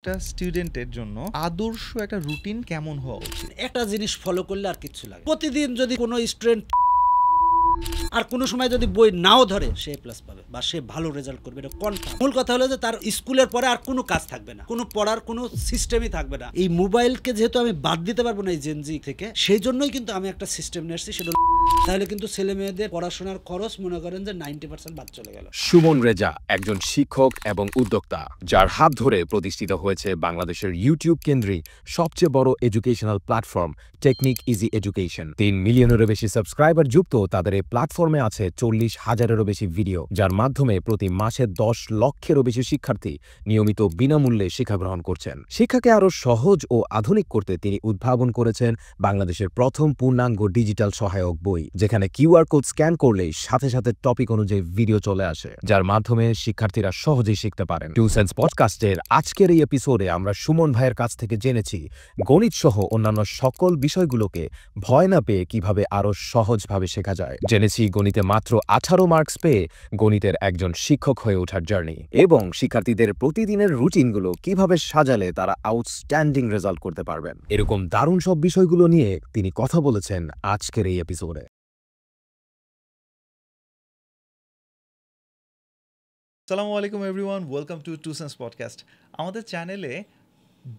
একটা স্টুডেন্টের জন্য আদর্শ একটা রুটিন কেমন হওয়া উচিত? একটা জিনিস ফলো করলে আর কিচ্ছু লাগে না। প্রতিদিন যদি কোনো স্টুডেন্ট আর কোনো সময় যদি বই নাও ধরে সে প্লাস পাবে বা সে ভালো রেজাল্ট করবে, এটা কনফার্ম। মূল কথা হলো যে তার স্কুলের পরে আর কোনো কাজ থাকবে না, কোনো পড়ার কোনো সিস্টেমই থাকবে না। এই মোবাইলকে যেহেতু আমি বাদ দিতে পারবো না এই জেনজি থেকে, সেই জন্যই কিন্তু আমি একটা সিস্টেম নিয়ে আসছি। সেটা তাহলে কিন্তু ছেলে মেয়েদের পড়াশোনার খরচ মনে করেন যে 90% বাদ চলে গেল। সুমন রেজা একজন শিক্ষক এবং উদ্যোক্তা, যার হাত ধরে প্রতিষ্ঠিত হয়েছে বাংলাদেশের ইউটিউব কেন্দ্রিক সবচেয়ে বড় educational platform technique easy education. 3 মিলিয়নেরও বেশি সাবস্ক্রাইবার যুক্ত তাদের এই প্ল্যাটফর্মে আছে 40,000-এরও বেশি ভিডিও, যার মাধ্যমে প্রতি মাসে 10 লক্ষেরও বেশি শিক্ষার্থী নিয়মিত বিনামূল্যে শিক্ষা গ্রহণ করছেন। শিক্ষাকে আরও সহজ ও আধুনিক করতে তিনি উদ্ভাবন করেছেন বাংলাদেশের প্রথম পূর্ণাঙ্গ ডিজিটাল সহায়ক বই, যেখানে কিউআর কোড স্ক্যান করলেই সাথে সাথে টপিক অনুযায়ী ভিডিও চলে আসে, যার মাধ্যমে শিক্ষার্থীরা সহজেই শিখতে পারেন। টু সেন্স পডকাস্টের আজকের এই এপিসোডে আমরা সুমন ভাইয়ের কাছ থেকে জেনেছি গণিত সহ অন্যান্য সকল বিষয়গুলোকে ভয় না পেয়ে কিভাবে আরো সহজভাবে শেখা যায়। জেনেছি গণিতে মাত্র 18 মার্কস পেয়ে গণিতের একজন শিক্ষক হয়ে ওঠার জার্নি, এবং শিক্ষার্থীদের প্রতিদিনের রুটিনগুলো কিভাবে সাজালে তারা আউটস্ট্যান্ডিং রেজাল্ট করতে পারবেন। এরকম দারুণ সব বিষয়গুলো নিয়ে তিনি কথা বলেছেন আজকের এই এপিসোডে। আসসালামু আলাইকুম everyone, welcome to Two Sense podcast. আমাদের চ্যানেলে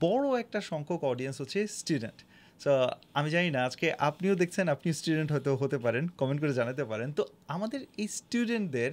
বড় একটা সংখ্যক অডিয়েন্স হচ্ছে স্টুডেন্ট। সো আমি জানি না আজকে আপনিও দেখছেন, আপনি স্টুডেন্ট হয়তো হতে পারেন, কমেন্ট করে জানাতে পারেন। তো আমাদের এই স্টুডেন্টদের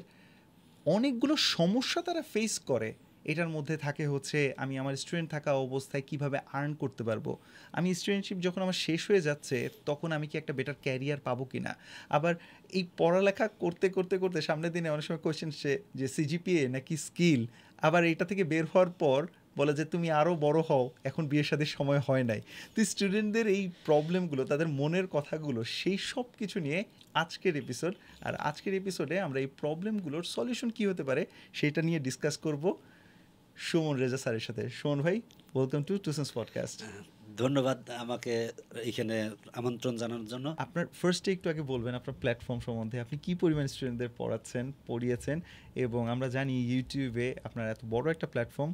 অনেকগুলো সমস্যা তারা ফেস করে। এটার মধ্যে থাকে হচ্ছে আমি আমার স্টুডেন্ট থাকা অবস্থায় কিভাবে আর্ন করতে পারবো, আমি স্টুডেন্টশিপ যখন আমার শেষ হয়ে যাচ্ছে তখন আমি কি একটা বেটার ক্যারিয়ার পাবো কি না। আবার এই পড়ালেখা করতে করতে করতে সামনের দিনে অনেক সময় কোয়েশ্চেন সে যে সিজিপিএ নাকি স্কিল, আবার এটা থেকে বের হওয়ার পর বলে যে তুমি আরও বড় হও, এখন বিয়ের সাথে সময় হয় নাই। তো স্টুডেন্টদের এই প্রবলেমগুলো, তাদের মনের কথাগুলো, সেই সব কিছু নিয়ে আজকের এপিসোড। আর আজকের এপিসোডে আমরা এই প্রবলেমগুলোর সলিউশন কী হতে পারে সেটা নিয়ে ডিসকাস করব সুমন রেজা স্যারের সাথে। সুমন ভাই, welcome to Two Sense podcast. ধন্যবাদ আমাকে এখানে আমন্ত্রণ জানানোর জন্য। আপনার ফার্স্টে একটু আগে বলবেন আপনার প্ল্যাটফর্ম সম্বন্ধে, আপনি কী পরিমাণ স্টুডেন্টদের পড়িয়েছেন, এবং আমরা জানি ইউটিউবে আপনার এত বড় একটা প্ল্যাটফর্ম,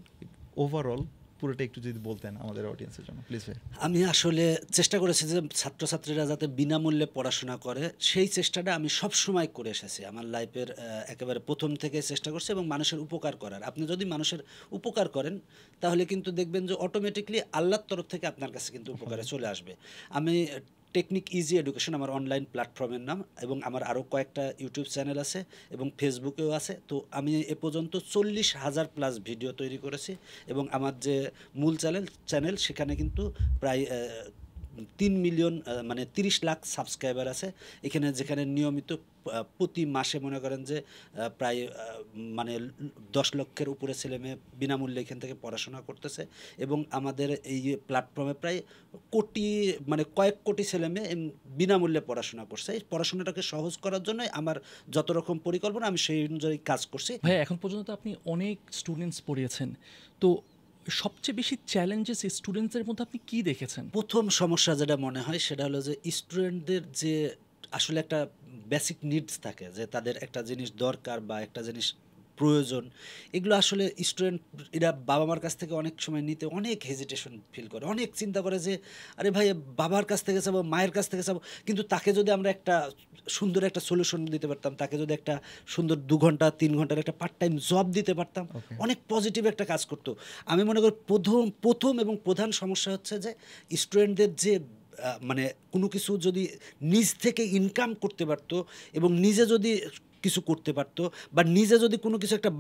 ওভারঅল পুরোটা একটু যদি বলতেন আমাদের অডিয়েন্সের জন্য প্লিজ ভাই। আমি আসলে চেষ্টা করেছি যে ছাত্রছাত্রীরা যাতে বিনামূল্যে পড়াশোনা করে, সেই চেষ্টাটা আমি সব সময় করে এসেছি। আমার লাইফের একেবারে প্রথম থেকে চেষ্টা করছি এবং মানুষের উপকার করার। আপনি যদি মানুষের উপকার করেন তাহলে কিন্তু দেখবেন যে অটোমেটিকলি আল্লাহর তরফ থেকে আপনার কাছে কিন্তু উপকারে চলে আসবে। আমি টেকনিক ইজি এডুকেশন আমার অনলাইন প্ল্যাটফর্মের নাম, এবং আমার আরও কয়েকটা ইউটিউব চ্যানেল আছে এবং ফেসবুকেও আছে। তো আমি এ পর্যন্ত 40,000+ ভিডিও তৈরি করেছি, এবং আমার যে মূল চ্যানেল সেখানে কিন্তু প্রায় 3 মিলিয়ন মানে 30 লাখ সাবস্ক্রাইবার আছে এখানে, যেখানে নিয়মিত প্রতি মাসে মনে করেন যে প্রায় মানে 10 লক্ষের উপরে ছেলে মেয়ে বিনামূল্যে এখান থেকে পড়াশোনা করতেছে। এবং আমাদের এই প্ল্যাটফর্মে প্রায় কয়েক কোটি ছেলে মেয়ে বিনামূল্যে পড়াশোনা করছে। এই পড়াশোনাটাকে সহজ করার জন্যই আমার যত রকম পরিকল্পনা আমি সেই অনুযায়ী কাজ করছি। ভাই, এখন পর্যন্ত আপনি অনেক স্টুডেন্টস পড়িয়েছেন, তো সবচেয়ে বেশি চ্যালেঞ্জেস স্টুডেন্টসদের মধ্যে আপনি কি দেখেছেন? প্রথম সমস্যা যেটা মনে হয় সেটা হলো যে স্টুডেন্টদের যে আসলে একটা বেসিক নিডস থাকে, যে তাদের একটা জিনিস দরকার বা একটা জিনিস প্রয়োজন, এগুলো আসলে স্টুডেন্ট এরা বাবা মার কাছ থেকে অনেক সময় নিতে অনেক হেজিটেশন ফিল করে, অনেক চিন্তা করে যে আরে ভাই বাবার কাছ থেকে চাবো, মায়ের কাছ থেকে চাবো। কিন্তু তাকে যদি আমরা একটা সুন্দর একটা সলিউশন দিতে পারতাম, তাকে যদি একটা সুন্দর 2 ঘন্টা 3 ঘন্টার একটা পার্ট টাইম জব দিতে পারতাম, অনেক পজিটিভ একটা কাজ করতো। আমি মনে করি প্রথম এবং প্রধান সমস্যা হচ্ছে যে স্টুডেন্টদের যে মানে কোনো কিছু যদি নিজ থেকে ইনকাম করতে পারতো এবং নিজে যদি কিছু করতে পারতো, বা নিজে যদি কোনো কিছু একটা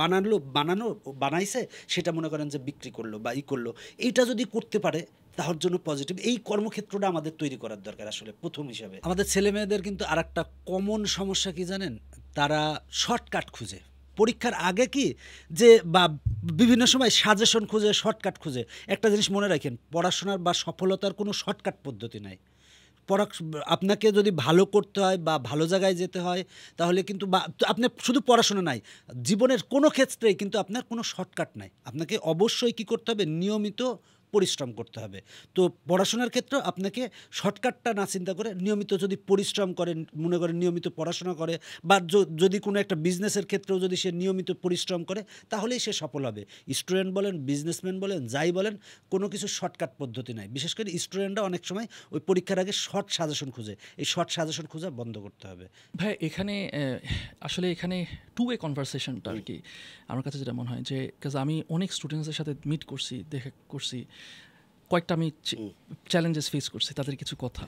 বানাইছে সেটা মনে করেন যে বিক্রি করলো বা করলো, এইটা যদি করতে পারে তার জন্য পজিটিভ এই কর্মক্ষেত্রটা আমাদের তৈরি করার দরকার। আসলে প্রথম হিসাবে আমাদের ছেলে মেয়েদের কিন্তু আর একটা কমন সমস্যা কি জানেন, তারা শর্টকাট খুঁজে। পরীক্ষার আগে কি যে বা বিভিন্ন সময় সাজেশন খুঁজে, শর্টকাট খুঁজে। একটা জিনিস মনে রাখেন, পড়াশোনার বা সফলতার কোনো শর্টকাট পদ্ধতি নাই। আপনাকে যদি ভালো করতে হয় বা ভালো জায়গায় যেতে হয় তাহলে কিন্তু আপনি শুধু পড়াশোনা নাই, জীবনের কোনো ক্ষেত্রেই কিন্তু আপনার কোনো শর্টকাট নাই। আপনাকে অবশ্যই কী করতে হবে, নিয়মিত পরিশ্রম করতে হবে। তো পড়াশোনার ক্ষেত্রে আপনাকে শর্টকাটটা না চিন্তা করে নিয়মিত যদি পরিশ্রম করেন, মনে করেন নিয়মিত পড়াশোনা করে, বা যদি কোনো একটা বিজনেসের ক্ষেত্রেও যদি সে নিয়মিত পরিশ্রম করে, তাহলেই সে সফল হবে। স্টুডেন্ট বলেন, বিজনেসম্যান বলেন, যাই বলেন, কোনো কিছু শর্টকাট পদ্ধতি নাই। বিশেষ করে স্টুডেন্টরা অনেক সময় ওই পরীক্ষার আগে শর্ট সাজেশন খুঁজে, এই শর্ট সাজেশন খোঁজা বন্ধ করতে হবে। ভাই এখানে আসলে এখানে টু ওয়ে কনভারসেশনটা আর কি আমার কাছে যেটা মনে হয়, যে কাজ আমি অনেক স্টুডেন্টসদের সাথে মিট করছি, দেখা করছি, কয়েকটা আমি চ্যালেঞ্জেস ফেস করছি। তাদের কিছু কথা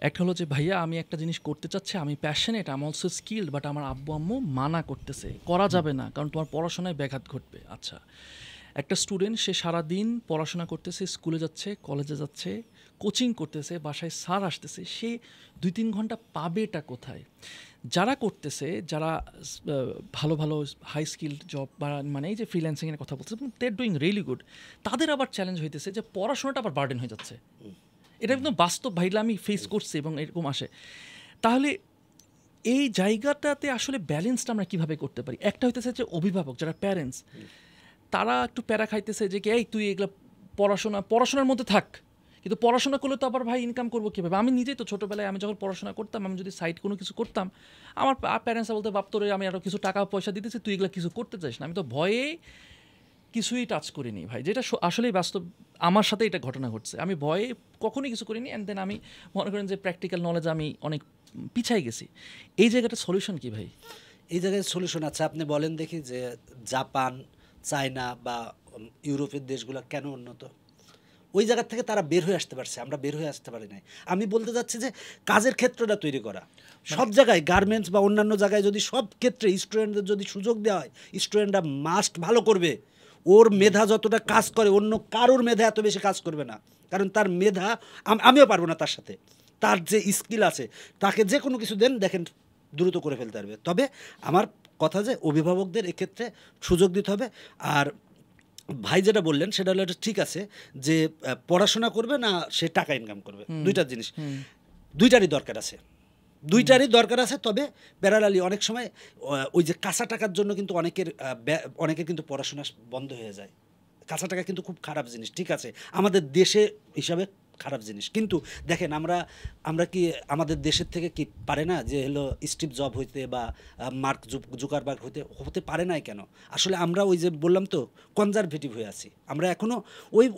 একটা হলো যে ভাইয়া আমি একটা জিনিস করতে চাচ্ছি, আমি passionate, I am also skilled, but আমার আব্বু আম্মু মানা করতেছে, করা যাবে না কারণ তোমার পড়াশোনায় ব্যাঘাত ঘটবে। আচ্ছা, একটা স্টুডেন্ট সে সারাদিন পড়াশোনা করতেছে, স্কুলে যাচ্ছে, কলেজে যাচ্ছে, কোচিং করতেছে, বাসায় স্যার আসতেছে, সে 2-3 ঘন্টা পাবেটা কোথায়? যারা করতেছে, যারা ভালো ভালো হাই স্কিল্ড জব বা মানে এই যে ফ্রিল্যান্সিংয়ের কথা বলছে, দে আর ডুইং রিয়েলি গুড, তাদের আবার চ্যালেঞ্জ হইতেছে যে পড়াশোনাটা আবার বার্ডেন হয়ে যাচ্ছে। এটা একদম বাস্তব ভাইলা আমি ফেস করছি এবং এরকম আসে। তাহলে এই জায়গাটাতে আসলে ব্যালেন্সটা আমরা কীভাবে করতে পারি? একটা হইতেছে যে অভিভাবক যারা প্যারেন্টস, তারা একটু প্যারা খাইতেছে যে কি এই তুই এগুলো পড়াশোনার মধ্যে থাক, কিন্তু পড়াশোনা করলে তো আবার ভাই ইনকাম করবো কীভাবে? আমি নিজেই তো ছোটোবেলায় আমি যখন পড়াশোনা করতাম, আমি যদি সাইড কোনো কিছু করতাম, আমার প্যারেন্টসরা বলতে বাপ তোরে আমি আরও কিছু টাকা পয়সা দিতেছি, তুই এগুলো কিছু করতে চাইস না। আমি তো ভয়ে কিছুই টাচ করিনি ভাই, যেটা আসলেই বাস্তব। আমার সাথে এটা ঘটনা ঘটছে, আমি ভয়ে কখনোই কিছু করিনি। অ্যান্ড দেন আমি মনে করেন যে প্র্যাকটিক্যাল নলেজ আমি অনেক পিছাই গেছি। এই জায়গাটা সলিউশন কী ভাই? এই জায়গায় সলিউশন আছে। আপনি বলেন দেখি যে জাপান, চায়না বা ইউরোপের দেশগুলো কেন উন্নত? ওই জায়গা থেকে তারা বের হয়ে আসতে পারছে, আমরা বের হয়ে আসতে পারি নাই। আমি বলতে চাচ্ছি যে কাজের ক্ষেত্রটা তৈরি করা, সব জায়গায় গার্মেন্টস বা অন্যান্য জায়গায় যদি সব ক্ষেত্রে স্টুডেন্টদের যদি সুযোগ দেওয়া হয়, স্টুডেন্টরা মাস্ট ভালো করবে। ওর মেধা যতটা কাজ করে অন্য কারোর মেধা এত বেশি কাজ করবে না, কারণ তার মেধা আমিও পারবো না তার সাথে। তার যে স্কিল আছে, তাকে যে কোনো কিছু দেন, দেখেন দ্রুত করে ফেলতে পারবে। তবে আমার কথা যে অভিভাবকদের এক্ষেত্রে সুযোগ দিতে হবে। আর ভাই যেটা বললেন সেটা হলো ঠিক আছে যে পড়াশোনা করবে না সে টাকা ইনকাম করবে, দুইটা জিনিস, দুইটারই দরকার আছে, দুইটারই দরকার আছে। তবে প্যারালালি অনেক সময় ওই যে কাঁচা টাকার জন্য কিন্তু অনেকের কিন্তু পড়াশোনা বন্ধ হয়ে যায়। কাঁচা টাকা কিন্তু খুব খারাপ জিনিস, ঠিক আছে, আমাদের দেশে হিসাবে খারাপ জিনিস। কিন্তু দেখেন আমরা কি আমাদের দেশের থেকে কি পারে না যে হলো স্টিভ জব হইতে বা মার্ক জুকারবার্গ হতে পারে নাই কেন? আসলে আমরা ওই যে বললাম তো কনজারভেটিভ হয়ে আছি। আমরা এখনও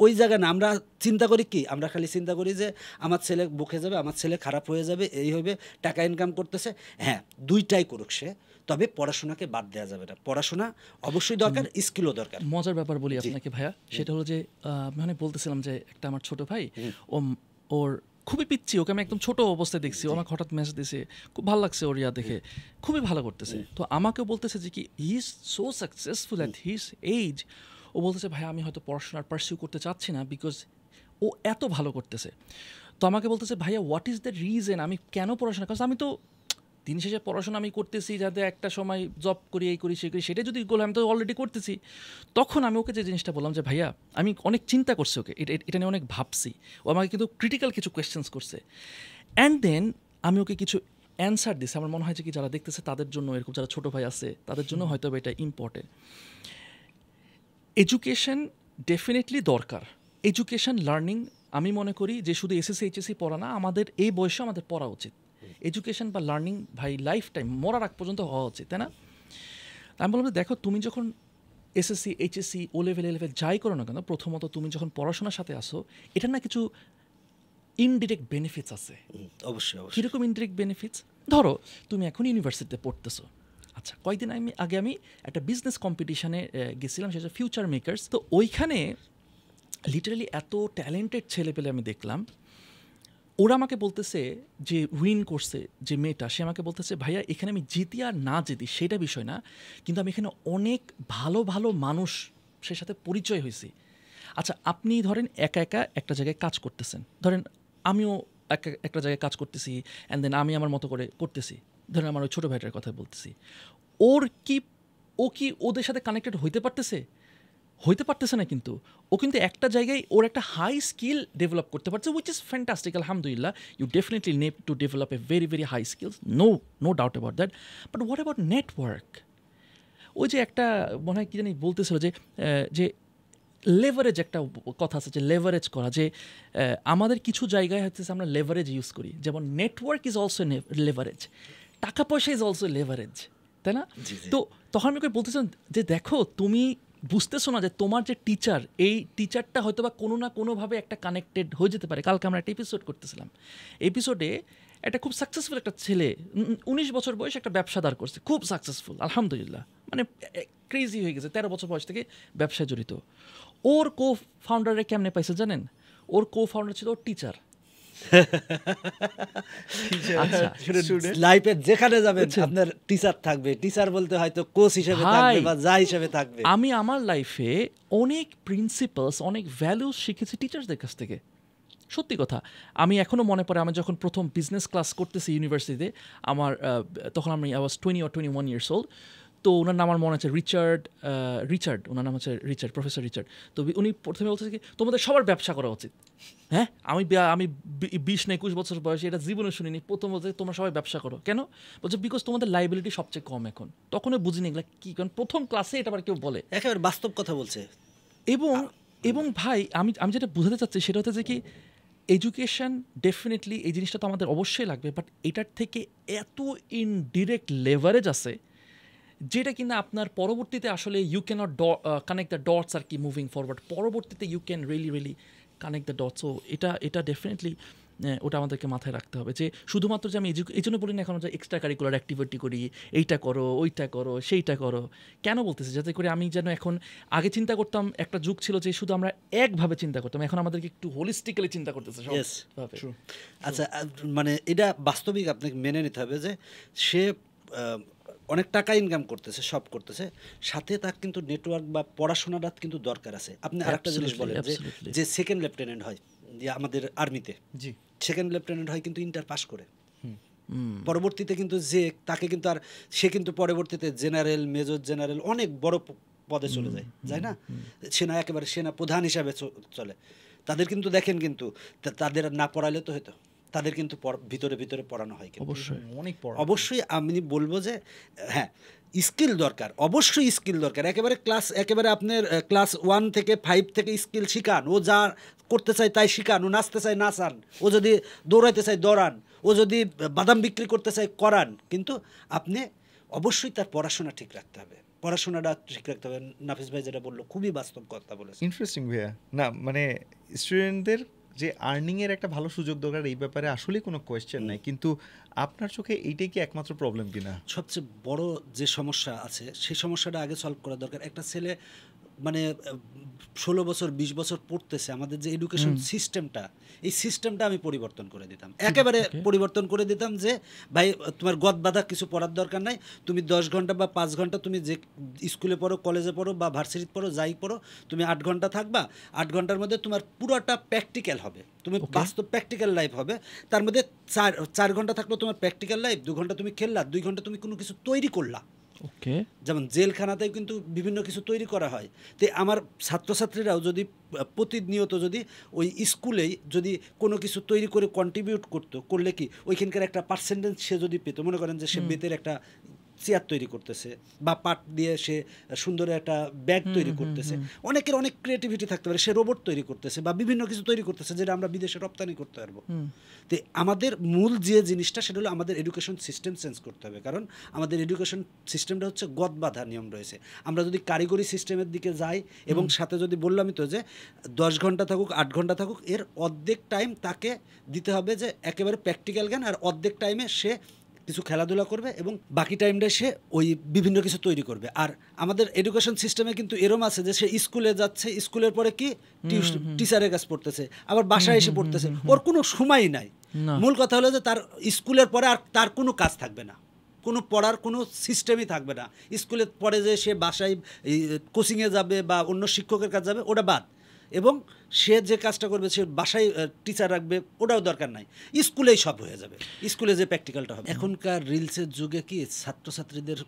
ওই জায়গায় না, আমরা চিন্তা করি কি, আমরা খালি চিন্তা করি যে আমার ছেলে বকে যাবে, আমার ছেলে খারাপ হয়ে যাবে, এই হবে, টাকা ইনকাম করতেছে। হ্যাঁ, দুইটাই করুক সে, তবে পড়াশোনাকে বাদ দেওয়া যাবে না। পড়াশোনা অবশ্যই দরকার, স্কিলও দরকার। মজার ব্যাপার বলি আপনাকে ভাইয়া, সেটা হলো যে মানে বলতেছিলাম যে একটা আমার ছোট ভাই, ওর খুবই পিচ্ছি, ওকে আমি একদম ছোট অবস্থায় দেখছি, ও আমাকে হঠাৎ মেসেজ দিয়েছে, খুব ভালো লাগছে ওর ইয়া দেখে, খুবই ভালো করতেছে। তো আমাকেও বলতেছে যে কি he is so successful at his age. ও বলতেছে ভাই আমি হয়তো পড়াশোনার পারসিউ করতে চাচ্ছি না বিকজ ও এত ভালো করতেছে। তো আমাকে বলতেছে ভাইয়া হোয়াট ইজ দ্য রিজন, আমি কেন পড়াশোনা, কারণ আমি তো দিন শেষে পড়াশোনা আমি করতেছি যাতে একটা সময় জব করি, এই করি সেই করি, সেটা যদি গোল আমি তো অলরেডি করতেছি। তখন আমি ওকে যে জিনিসটা বললাম যে ভাইয়া আমি অনেক চিন্তা করছি, ওকে এটা নিয়ে অনেক ভাবছি, ও আমাকে কিন্তু ক্রিটিক্যাল কিছু কোয়েশ্চেন্স করছে। অ্যান্ড দেন আমি ওকে কিছু অ্যান্সার দিছি। আমার মনে হয় যে কি যারা দেখতেছে তাদের জন্য, এরকম যারা ছোটো ভাই আছে তাদের জন্য হয়তো এটা ইম্পর্টেন্ট। এডুকেশন ডেফিনেটলি দরকার, এডুকেশন লার্নিং আমি মনে করি যে শুধু এসএসসি এইচএসসি পড়া না, আমাদের এই বয়সে আমাদের পড়া উচিত। এডুকেশন বা লার্নিং ভাই লাইফ টাইম মরার আগ পর্যন্ত হওয়া উচিত, তাই না? আমি বললাম দেখো তুমি যখন এসএসসি এইচএসসি ও লেভেল যাই করো না কেন, প্রথমত তুমি যখন পড়াশোনার সাথে আসো, এটার না কিছু ইনডিরেক্ট বেনিফিটস আছে। অবশ্যই। কীরকম ইনডিরেক্ট বেনিফিটস? ধরো তুমি এখন ইউনিভার্সিটিতে পড়তেছো, আচ্ছা কয়েকদিন আগে আমি একটা বিজনেস কম্পিটিশানে গেছিলাম, সেটা ফিউচার মেকার্স। তো ওইখানে লিটারালি এত ট্যালেন্টেড ছেলে পেলে আমি দেখলাম, ওরা আমাকে বলতেছে যে উইন করছে যে মেয়েটা, সে আমাকে বলতেছে ভাইয়া এখানে আমি জিতি আর না জিতি সেটা বিষয় না, কিন্তু আমি এখানে অনেক ভালো ভালো মানুষের সাথে পরিচয় হয়েছি। আচ্ছা আপনি ধরেন একা একা একটা জায়গায় কাজ করতেছেন, ধরেন আমিও একটা জায়গায় কাজ করতেছি, অ্যান্ড দেন আমি আমার মতো করে করতেছি, ধরেন আমার ওই ছোটো ভাইটার কথা বলতেছি, ও কি ওদের সাথে কানেক্টেড হইতে পারতেছে না, কিন্তু ও কিন্তু একটা জায়গায় ওর একটা হাই স্কিল ডেভেলপ করতে পারছে, উইচ ইজ ফ্যান্টাস্টিক, আলহামদুলিল্লাহ। You definitely need to develop a very very high skills, no doubt about that. But what about network? ওই যে একটা মনে হয় কি জানি বলতেছিল যে লেভারেজ একটা কথা আছে যে লেভারেজ করা, যে আমাদের কিছু জায়গায় হচ্ছে আমরা লেভারেজ ইউজ করি, যেমন নেটওয়ার্ক ইজ অলসো লেভারেজ, টাকা পয়সা ইজ অলসো লেভারেজ, তাই না? তো তখন আমি ওকে বলতেছিলাম যে দেখো তুমি বুঝতেছো না যে তোমার যে টিচার, এই টিচারটা হয়তো বা কোনো না কোনোভাবে একটা কানেক্টেড হয়ে যেতে পারে। কালকে আমরা একটা এপিসোড করতেছিলাম, এপিসোডে একটা খুব সাকসেসফুল একটা ছেলে 19 বছর বয়স একটা ব্যবসা দাঁড় করছে, খুব সাকসেসফুল আলহামদুলিল্লাহ, মানে ক্রেজি হয়ে গেছে, 13 বছর বয়স থেকে ব্যবসায় জড়িত। ওর কো ফাউন্ডারে কেমনে পাইছে জানেন? ওর কো ফাউন্ডার ছিল ওর টিচার। লাইফে যেখানে যাবেন আপনার টিচার থাকবে, টিচার বলতে হয়তো কোচ হিসেবে থাকবে বা যা হিসেবে থাকবে। আমি আমার লাইফে অনেক প্রিন্সিপালস, অনেক ভ্যালুস শিখেছি টিচারদের কাছ থেকে, সত্যি কথা। আমি এখনও মনে পড়ে আমি যখন প্রথম বিজনেস ক্লাস করতেছি ইউনিভার্সিটিতে, আমার তখন আমি I was 20 or 21 years old। তো ওনার নাম আমার মনে আছে রিচার্ড, ওনার নাম হচ্ছে রিচার্ড, প্রফেসর রিচার্ড। তো উনি প্রথমে বলছে কি তোমাদের সবার ব্যবসা করা উচিত। হ্যাঁ, আমি 20-21 বছর বয়সে এটা জীবনে শুনিনি। প্রথম বলছে তোমরা সবাই ব্যবসা করো, কেন? বলছে বিকজ তোমাদের লাইবিলিটি সবচেয়ে কম এখন। তখনই বুঝিনি এগুলো কী, কারণ প্রথম ক্লাসে এটা আবার কেউ বলে, একেবারে বাস্তব কথা বলছে। এবং ভাই আমি যেটা বোঝাতে চাচ্ছি সেটা হচ্ছে যে কি এডুকেশন ডেফিনেটলি এই জিনিসটা তো আমাদের অবশ্যই লাগবে, বাট এটার থেকে এত ইনডিরেক্ট লেভারেজ আছে যেটা কিনা আপনার পরবর্তীতে আসলে you can't connect the dots আর কি মুভিং ফরওয়ার্ড, পরবর্তীতে you can really connect the dots. ও এটা ডেফিনেটলি ওটা আমাদেরকে মাথায় রাখতে হবে যে শুধুমাত্র যে আমি এই জন্য বলি না এখন যে এক্সট্রা কারিকুলার অ্যাক্টিভিটি করি, এইটা করো, ওইটা করো, সেইটা করো। কেন বলতেছি? যাতে করে আমি যেন এখন, আগে চিন্তা করতাম, একটা যুগ ছিল যে শুধু আমরা একভাবে চিন্তা করতাম, এখন আমাদেরকে একটু হোলিস্টিক্যালি চিন্তা করতেছে সবভাবে। আচ্ছা, মানে এটা বাস্তবিক আপনাকে মেনে নিতে হবে যে সে অনেক টাকা ইনকাম করতেছে, সব করতেছে, সাথে তার কিন্তু নেটওয়ার্ক বা পড়াশোনাটা কিন্তু দরকার আছে। আপনি আরেকটা জিনিস বলেন যে সেকেন্ড লেফটেন্যান্ট হয় আমাদের আর্মিতে, জি, সেকেন্ড লেফটেন্যান্ট হয় কিন্তু ইন্টার পাস করে, পরবর্তীতে কিন্তু যে তাকে কিন্তু আর সে কিন্তু পরবর্তীতে জেনারেল, মেজর জেনারেল অনেক বড় পদে চলে যায় না? সেনা একেবারে সেনা প্রধান হিসাবে চলে। তাদের কিন্তু দেখেন কিন্তু তাদের না পড়াইলে তো হতো, তাদের কিন্তু ভিতরে পড়ানো হয়। অবশ্যই আমি বলবো যে হ্যাঁ, স্কিল দরকার, অবশ্যই স্কিল দরকার। একেবারে আপনার ক্লাস 1 থেকে 5 থেকে স্কিল শিখান, ও যা করতে চায় তাই শিখান, ও নাচতে চায় নাচান, ও যদি দৌড়াইতে চায় দৌড়ান, ও যদি বাদাম বিক্রি করতে চায় করান, কিন্তু আপনি অবশ্যই তার পড়াশোনা ঠিক রাখতে হবে, পড়াশোনাটা ঠিক রাখতে হবে। নাফিস ভাই যেটা বললো খুবই বাস্তব কথা বলেছে। ইন্টারেস্টিং ভাইয়া। না মানে স্টুডেন্টদের যে আর্নিংয়ের একটা ভালো সুযোগ দরকার, এই ব্যাপারে আসলে কোনো কোয়েশ্চেন নাই, কিন্তু আপনার চোখে এইটাই কি একমাত্র প্রবলেম কিনা? সবচেয়ে বড় যে সমস্যা আছে সেই সমস্যাটা আগে সলভ করা দরকার। একটা ছেলে মানে 16 বছর 20 বছর পড়তেছে, আমাদের যে এডুকেশন সিস্টেমটা, এই সিস্টেমটা আমি পরিবর্তন করে দিতাম, একেবারে পরিবর্তন করে দিতাম যে ভাই তোমার গদ বাঁধা কিছু পড়ার দরকার নাই, তুমি 10 ঘন্টা বা 5 ঘন্টা তুমি যে স্কুলে পড়ো, কলেজে পড়ো বা ভার্সিটিতে পড়ো, যাই পড়ো, তুমি 8 ঘন্টা থাকবা, 8 ঘন্টার মধ্যে তোমার পুরোটা প্র্যাকটিক্যাল হবে, তুমি বাস্তব প্র্যাকটিক্যাল লাইফ হবে। তার মধ্যে 4 ঘন্টা থাকলো তোমার প্র্যাকটিক্যাল লাইফ, 2 ঘন্টা তুমি খেললা, 2 ঘন্টা তুমি কোনো কিছু তৈরি করলা। ওকে, যেমন জেলখানাতেও কিন্তু বিভিন্ন কিছু তৈরি করা হয়। তো আমার ছাত্রছাত্রীরাও যদি প্রতিনিয়ত যদি ওই স্কুলেই যদি কোনো কিছু তৈরি করে কন্ট্রিবিউট করলে কি ওইখানকার একটা পার্সেন্টেজ সে যদি পেত, মনে করেন যে সে বেতের একটা চেয়ার তৈরি করতেছে বা পাট দিয়ে সে সুন্দর একটা ব্যাগ তৈরি করতেছে, অনেকের অনেক ক্রিয়েটিভিটি থাকতে পারে, সে রোবট তৈরি করতেছে বা বিভিন্ন কিছু তৈরি করতেছে যেটা আমরা বিদেশে রপ্তানি করতে পারবো। তো আমাদের মূল যে জিনিসটা সেটা হলো আমাদের এডুকেশন সিস্টেম চেঞ্জ করতে হবে, কারণ আমাদের এডুকেশন সিস্টেমটা হচ্ছে গদ বাঁধা নিয়ম রয়েছে। আমরা যদি কারিগরি সিস্টেমের দিকে যাই এবং সাথে যদি বললামই তো যে 10 ঘন্টা থাকুক 8 ঘন্টা থাকুক, এর অর্ধেক টাইম তাকে দিতে হবে যে একেবারে প্র্যাকটিক্যাল জ্ঞান, আর অর্ধেক টাইমে সে কিছু খেলাধুলা করবে এবং বাকি টাইমটা সে ওই বিভিন্ন কিছু তৈরি করবে। আর আমাদের এডুকেশন সিস্টেমে কিন্তু এরম আছে যে সে স্কুলে যাচ্ছে, স্কুলের পরে কি টিচারের কাছে পড়তেছে, আবার বাসায় এসে পড়তেছে, ওর কোনো সময়ই নাই। মূল কথা হলো যে তার স্কুলের পরে আর তার কোনো কাজ থাকবে না, কোনো পড়ার কোনো সিস্টেমই থাকবে না। স্কুলের পরে যে সে বাসায় কোচিংয়ে যাবে বা অন্য শিক্ষকের কাছে যাবে ওটা বাদ, এবং সে যে কাজটা করবে সে বাসায় টিচার রাখবে ওটাও দরকার নাই, স্কুলেই সব হয়ে যাবে, স্কুলে যে প্র্যাকটিক্যালটা হবে। এখনকার রিলসের যুগে কি ছাত্রছাত্রীদের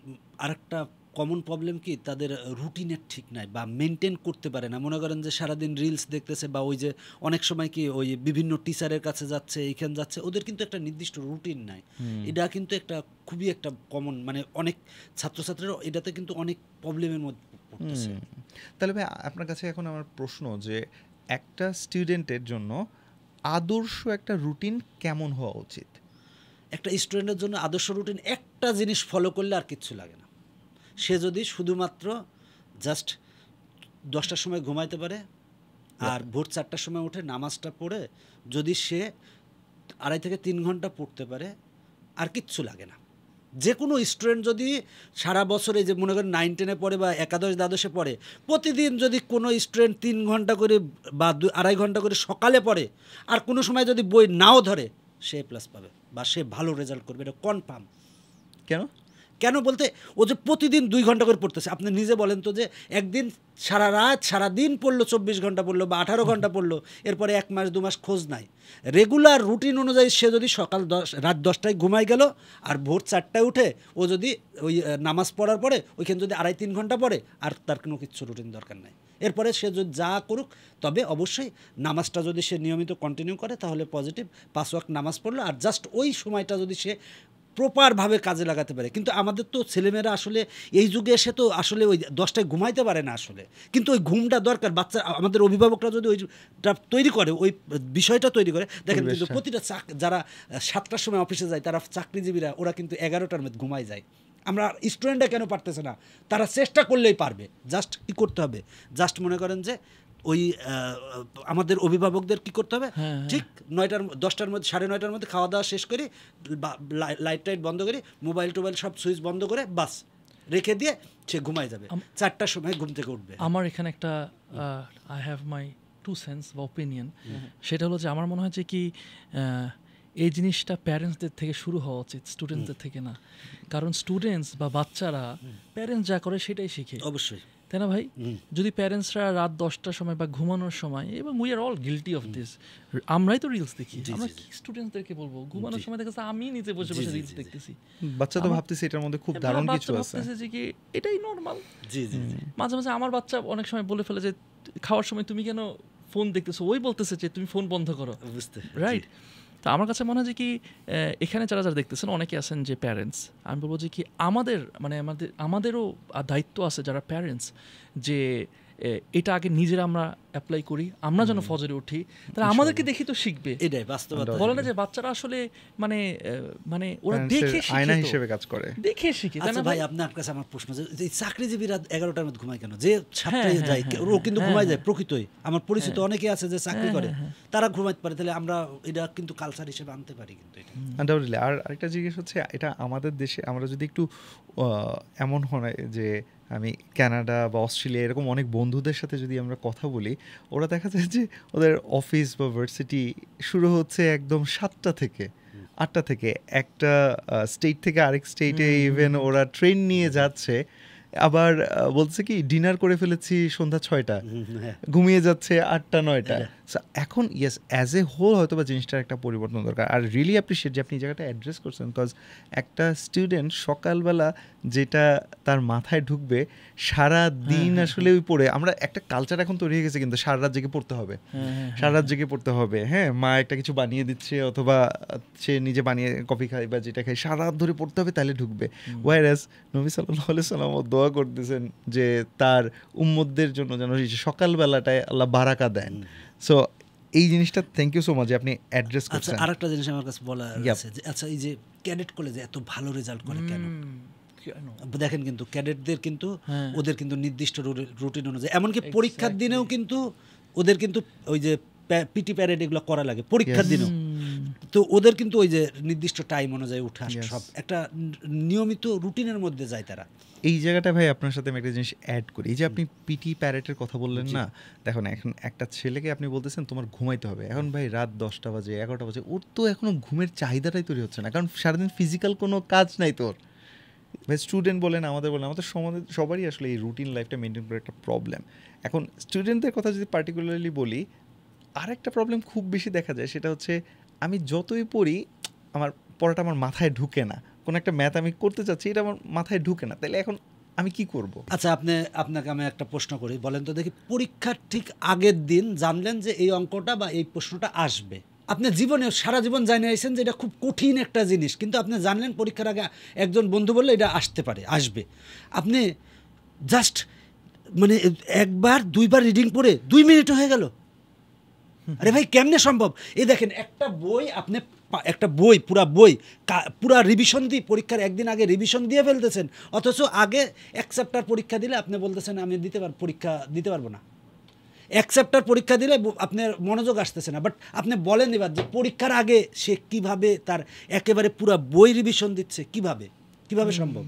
আরেকটা কমন প্রবলেম কি, তাদের রুটিনের ঠিক নাই বা মেনটেন করতে পারে না। মনে করেন যে সারাদিন রিলস দেখতেছে বা ওই যে অনেক সময় কি ওই বিভিন্ন টিচারের কাছে যাচ্ছে, এইখানে যাচ্ছে, ওদের কিন্তু একটা নির্দিষ্ট রুটিন নাই। এটা কিন্তু একটা খুবই একটা কমন, মানে অনেক ছাত্রছাত্রীরা এটাতে কিন্তু অনেক প্রবলেমের মধ্যে পড়তেছে। তাহলে ভাই আপনার কাছে এখন আমার প্রশ্ন যে একটা স্টুডেন্টের জন্য আদর্শ একটা রুটিন কেমন হওয়া উচিত? একটা স্টুডেন্টের জন্য আদর্শ রুটিন একটা জিনিস ফলো করলে আর কিচ্ছু লাগে না। সে যদি শুধুমাত্র জাস্ট 10টার সময় ঘুমাইতে পারে আর ভোর 4টার সময় উঠে নামাজটা পড়ে যদি সে 2.5 থেকে 3 ঘন্টা পড়তে পারে, আর কিচ্ছু লাগে না। যে কোনো স্টুডেন্ট যদি সারা বছরে যে মনে করেন 9-10-এ পড়ে বা একাদশ দ্বাদশে পড়ে, প্রতিদিন যদি কোনো স্টুডেন্ট 3 ঘন্টা করে বা 2.5 ঘন্টা করে সকালে পড়ে, আর কোনো সময় যদি বই নাও ধরে, সে প্লাস পাবে বা সে ভালো রেজাল্ট করবে, এটা কনফার্ম। কেন? কেন বলতে, ও যে প্রতিদিন 2 ঘন্টা করে পড়তেছে। আপনি নিজে বলেন তো যে একদিন সারা রাত সারাদিন পড়লো, 24 ঘন্টা পড়লো বা 18 ঘন্টা পড়লো, এরপরে 1 মাস 2 মাস খোঁজ নাই। রেগুলার রুটিন অনুযায়ী সে যদি রাত 10টায় ঘুমাই গেল আর ভোর 4টায় উঠে ও যদি ওই নামাজ পড়ার পরে ওইখানে যদি 2.5-3 ঘন্টা পড়ে, আর তার কোনো কিছু রুটিন দরকার নাই। এরপরে সে যদি যা করুক, তবে অবশ্যই নামাজটা যদি সে নিয়মিত কন্টিনিউ করে তাহলে পজিটিভ 5 ওয়াক্ত নামাজ পড়লো, আর জাস্ট ওই সময়টা যদি সে প্রপারভাবে কাজে লাগাতে পারে। কিন্তু আমাদের তো ছেলেমেয়েরা আসলে এই যুগে এসে তো আসলে ওই 10টায় ঘুমাইতে পারে না আসলে, কিন্তু ওই ঘুমটা দরকার। বাচ্চা আমাদের অভিভাবকরা যদি ওইটা তৈরি করে, ওই বিষয়টা তৈরি করে, দেখেন কিন্তু প্রতিটা যারা 7টার সময় অফিসে যায়, তারা চাকরিজীবীরা, ওরা কিন্তু 11টার মধ্যে ঘুমায় যায়। আমরা স্টুডেন্টরা কেন পারতেছে না? তারা চেষ্টা করলেই পারবে, জাস্ট কী করতে হবে, জাস্ট মনে করেন যে ওই আমাদের অভিভাবকদের কি করতে হবে, ঠিক 10টার মধ্যে 9:30টার মধ্যে খাওয়া দাওয়া শেষ করে লাইট টাইট বন্ধ করে মোবাইল টোবাইল সব সুইচ বন্ধ করে বাস রেখে দিয়ে সে ঘুমায় যাবে, 4টার সময় ঘুম থেকে উঠবে। আমার এখানে একটা আই হ্যাভ মাই 2 সেন্স বা ওপিনিয়ন। সেটা হলো যে আমার মনে হয় যে কি এই জিনিসটা প্যারেন্টসদের থেকে শুরু হওয়া উচিত, স্টুডেন্টসদের থেকে না। কারণ স্টুডেন্টস বা বাচ্চারা প্যারেন্টস যা করে সেটাই শিখে। অবশ্যই, তাই না ভাই? যদি প্যারেন্টসরা রাত 10টার সময় বা ঘুমানোর সময়, এবং we are all guilty of this, আমরাই তো রিলস দেখি, আমরা কি স্টুডেন্টসদেরকে বলবো ঘুমানোর সময় দেখেছি আমি নিজে বসে বসে রিলস দেখতেছি। বাচ্চা তো ভাবতেছে এটার মধ্যে খুব দারুণ কিছু আছে, যে কি এটাই নরমাল। জি জি। মাঝে মাঝে আমার বাচ্চা অনেক সময় বলে ফেলে যে খাওয়ার সময় তুমি কেন ফোন দেখতেছো, ওই বলতেছে যে তুমি ফোন বন্ধ করো, রাইট? তো আমার কাছে মনে হয় যে কি এখানে যারা যারা দেখতেছেন অনেকে আছেন যে প্যারেন্টস, আমি বলবো যে কি আমাদেরও দায়িত্ব আছে যারা প্যারেন্টস, যে এটা আগে নিজেরা আমরা অ্যাপ্লাই করি, আমরা যেন ফজরে উঠি, তাহলে আমাদেরকে দেখি তো শিখবে। এটাই বাস্তবতা। বলে না যে বাচ্চারা আসলে মানে ওরা দেখে শিখে, আয়না হিসেবে কাজ করে, দেখে শিখে। আচ্ছা ভাই, আপনার কাছে আমার প্রশ্ন, যে চাকরিজীবীরা 11টার মধ্যে ঘুমায় কেন? যে ছাত্রে যায় ও কিন্তু ঘুমায় যায় প্রকৃতই। আমার পরিচিত অনেকে আছে যে চাকরি করে, তারা ঘুমাইতে পারে। তাহলে আমরা এটা কিন্তু কালচার হিসেবে আনতে পারি কিন্তু এটা। আনডাউটেডলি। আর আরেকটা জিজ্ঞেস হচ্ছে, এটা আমাদের দেশে আমরা যদি একটু এমন হয় যে আমি কানাডা বা অস্ট্রেলিয়া এরকম অনেক বন্ধুদের সাথে যদি আমরা কথা বলি, ওরা দেখা যায় যে ওদের অফিস বা ভার্সিটি শুরু হচ্ছে একদম 7টা থেকে 8টা থেকে, একটা স্টেট থেকে আরেক স্টেটে ইভেন ওরা ট্রেন নিয়ে যাচ্ছে, আবার বলছে কি ডিনার করে ফেলেছি সন্ধ্যা 6টা, ঘুমিয়ে যাচ্ছে 8টা 9টা। এখন ইয়েস, অ্যাজ এ হোল হয়তো বা জিনিসটার একটা পরিবর্তন দরকার। আর রিয়েলি অ্যাপ্রিসিয়েট যে আপনি এই জায়গাটা অ্যাড্রেস করছেন, বিকজ একটা স্টুডেন্ট সকালবেলা যেটা তার মাথায় ঢুকবে সারা দিন আসলে ওই পড়ে, আমরা একটা কালচার এখন তৈরি হয়ে গেছে কিন্তু সারা রাত জেগে পড়তে হবে, সারা রাত জেগে পড়তে হবে। হ্যাঁ, মা একটা কিছু বানিয়ে দিচ্ছে অথবা সে নিজে বানিয়ে কফি খায় বা যেটা খায়, সারা রাত ধরে পড়তে হবে তাহলে ঢুকবে। ওয়াইরাস নবী সাল্লাল্লাহু আলাইহি ওয়াসাল্লাম দোয়া করতেছেন যে তার উম্মতদের জন্য যেন সকালবেলাটায় আল্লাহ বারাকা দেন। সো এই জিনিসটা থ্যাংক ইউ সো মাচ যে আপনি অ্যাড্রেস করছেন। আচ্ছা, আরেকটা জিনিস আমার কাছে বলা আছে যে আচ্ছা, এই যে ক্যাডেট কলেজে এত ভালো রেজাল্ট করে কেন? দেখেন কিন্তু ক্যাডেটদের কিন্তু ওদের কিন্তু নির্দিষ্ট রুটিন অনুযায়ী, এমনকি পরীক্ষার দিনেও কিন্তু ওদের কিন্তু ওই যে পিটি প্যারেড এগুলো করা লাগে পরীক্ষার দিনেও। তো ওদের কিন্তু ওই যে নির্দিষ্ট টাইম অনুযায়ী উঠে আসে, সব একটা নিয়মিত রুটিনের মধ্যে যায় তারা। এই জায়গাটা ভাই আপনার সাথে আমি একটা জিনিস অ্যাড করি, এই যে আপনি পিটি প্যারেটের কথা বললেন না, দেখুন এখন একটা ছেলেকে আপনি বলতেছেন তোমার ঘুমাইতে হবে, এখন ভাই রাত 10টা বাজে 11টা বাজে, ওর তো এখনো ঘুমের চাহিদাটাই তৈরি হচ্ছে না, কারণ সারাদিন ফিজিক্যাল কোনো কাজ নাই তোর। ভাই স্টুডেন্ট বলেন আমাদের সবারই আসলে এই রুটিন লাইফটা মেনটেন করে একটা প্রবলেম। এখন স্টুডেন্টদের কথা যদি পার্টিকুলারলি বলি, আরেকটা প্রবলেম খুব বেশি দেখা যায়, সেটা হচ্ছে আমি যতই পড়ি আমার পড়াটা আমার মাথায় ঢুকে না, কোনো একটা ম্যাথ আমি করতে চাচ্ছি, এটা আমার মাথায় ঢুকে না, তাহলে এখন আমি কি করব? আচ্ছা, আপনাকে আমি একটা প্রশ্ন করি, বলেন তো দেখি, পরীক্ষার ঠিক আগের দিন জানলেন যে এই অঙ্কটা বা এই প্রশ্নটা আসবে, আপনি জীবনে সারা জীবন জানে আইছেন যে এটা খুব কঠিন একটা জিনিস, কিন্তু আপনি জানলেন পরীক্ষার আগে একজন বন্ধু বললে এটা আসতে পারে, আসবে, আপনি জাস্ট মানে একবার দুইবার রিডিং পড়ে 2 মিনিট হয়ে গেল। আরে ভাই, কেমনে সম্ভব? এই দেখেন, একটা বই আপনি পুরা রিভিশন দিয়ে পরীক্ষার একদিন আগে রিভিশন দিয়ে ফেলতেছেন, অথচ আগে এক চ্যাপ্টার পরীক্ষা দিলে আপনি বলতেছেন আমি পরীক্ষা দিতে পারবো না। এক চ্যাপ্টার পরীক্ষা দিলে আপনার মনোযোগ আসতেছে না, বাট আপনি বলেন এবার যে পরীক্ষার আগে সে কিভাবে তার একেবারে পুরো বই রিভিশন দিচ্ছে, কিভাবে সম্ভব?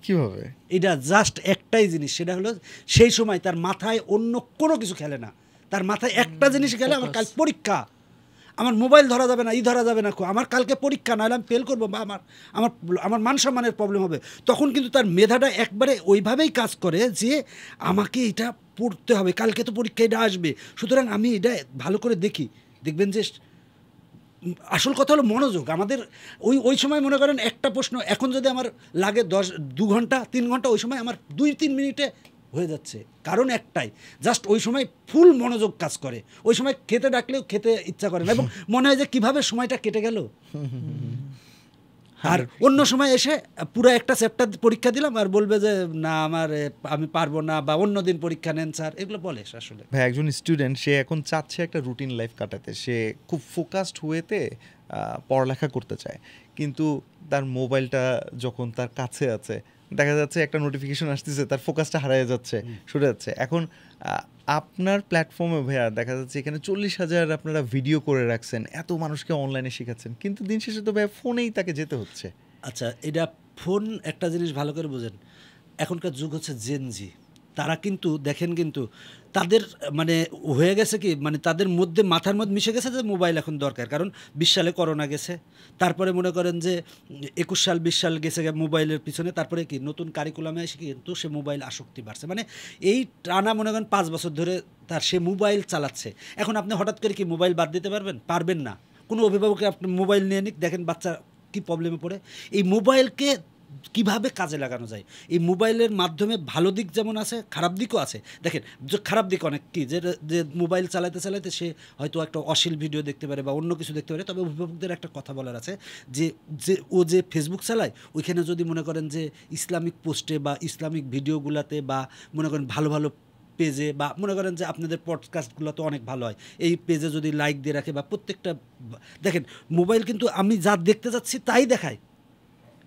কিভাবে? এটা জাস্ট একটাই জিনিস, সেটা হলো সেই সময় তার মাথায় অন্য কোনো কিছু খেলে না, তার মাথায় একটা জিনিস খেলে, আমার কাল পরীক্ষা, আমার মোবাইল ধরা যাবে না, ধরা যাবে না, আমার কালকে পরীক্ষা, নাহলে আমি ফেল করবো বা আমার মান সম্মানের প্রবলেম হবে। তখন কিন্তু তার মেধাটা একবারে ওইভাবেই কাজ করে যে আমাকে এটা পড়তে হবে, কালকে তো পরীক্ষা, এটা আসবে, সুতরাং আমি এটা ভালো করে দেখবেন যে আসল কথা হলো মনোযোগ। আমাদের ওই সময় মনে করেন একটা প্রশ্ন এখন যদি আমার লাগে 2 ঘন্টা 3 ঘন্টা, ওই সময় আমার 2-3 মিনিটে হয়ে যাচ্ছে, কারণ একটাই, জাস্ট ওই সময় ফুল মনোযোগ কাজ করে, ওই সময় খেতে ডাকলেও খেতে ইচ্ছা করে না, এবং মনে হয় যে কীভাবে সময়টা কেটে গেল। আর অন্য সময় এসে পুরো একটা চ্যাপ্টার পরীক্ষা দিলাম আর বলবে যে না আমি পারবো না, বা অন্য দিন পরীক্ষা নেন স্যার, এগুলো বলে। আসলে ভাই, একজন স্টুডেন্ট সে এখন চাচ্ছে একটা রুটিন লাইফ কাটাতে, সে খুব ফোকাসড ওয়েতে পড়ালেখা করতে চায়, কিন্তু তার মোবাইলটা যখন তার কাছে আছে, দেখা যাচ্ছে একটা নোটিফিকেশন আসতেছে, তার ফোকাসটা হারিয়ে যাচ্ছে, সরে যাচ্ছে। এখন আপনার প্ল্যাটফর্মে ভাইয়া দেখা যাচ্ছে এখানে 40,000 আপনারা ভিডিও করে রাখছেন, এত মানুষকে অনলাইনে শেখাচ্ছেন, কিন্তু দিন শেষে তো ভাইয়া ফোনেই তাকে যেতে হচ্ছে। আচ্ছা, এটা ফোন একটা জিনিস ভালো করে বোঝেন, এখনকার যুগ হচ্ছে জেনজি, তারা কিন্তু দেখেন, কিন্তু তাদের মানে হয়ে গেছে কি, মানে তাদের মধ্যে মাথার মধ্যে মিশে গেছে যে মোবাইল এখন দরকার, কারণ 20 সালে করোনা গেছে, তারপরে মনে করেন যে 21 সাল 20 সাল গেছে মোবাইলের পিছনে, তারপরে কি নতুন কারিকুলামে এসে কিন্তু সে মোবাইল আসক্তি বাড়ছে, মানে এই টানা মনে করেন 5 বছর ধরে সে মোবাইল চালাচ্ছে। এখন আপনি হঠাৎ করে কি মোবাইল বাদ দিতে পারবেন না। কোনো অভিভাবককে আপনি মোবাইল নিয়ে নিক, দেখেন বাচ্চা কি প্রবলেমে পড়ে। এই মোবাইলকে কিভাবে কাজে লাগানো যায়, এই মোবাইলের মাধ্যমে ভালো দিক যেমন আছে, খারাপ দিকও আছে। দেখেন, যে খারাপ দিক অনেক কি, যে মোবাইল চালাতে সে হয়তো একটা অশ্লীল ভিডিও দেখতে পারে বা অন্য কিছু দেখতে পারে। তবে অভিভাবকদের একটা কথা বলার আছে যে ফেসবুক চালায়, ওইখানে যদি মনে করেন যে ইসলামিক পোস্টে বা ইসলামিক ভিডিওগুলোতে বা মনে করেন ভালো ভালো পেজে, বা মনে করেন যে আপনাদের পডকাস্টগুলো তো অনেক ভালো হয়, এই পেজে যদি লাইক দিয়ে রাখে, বা প্রত্যেকটা, দেখেন মোবাইল কিন্তু আমি যা দেখতে যাচ্ছি তাই দেখায়,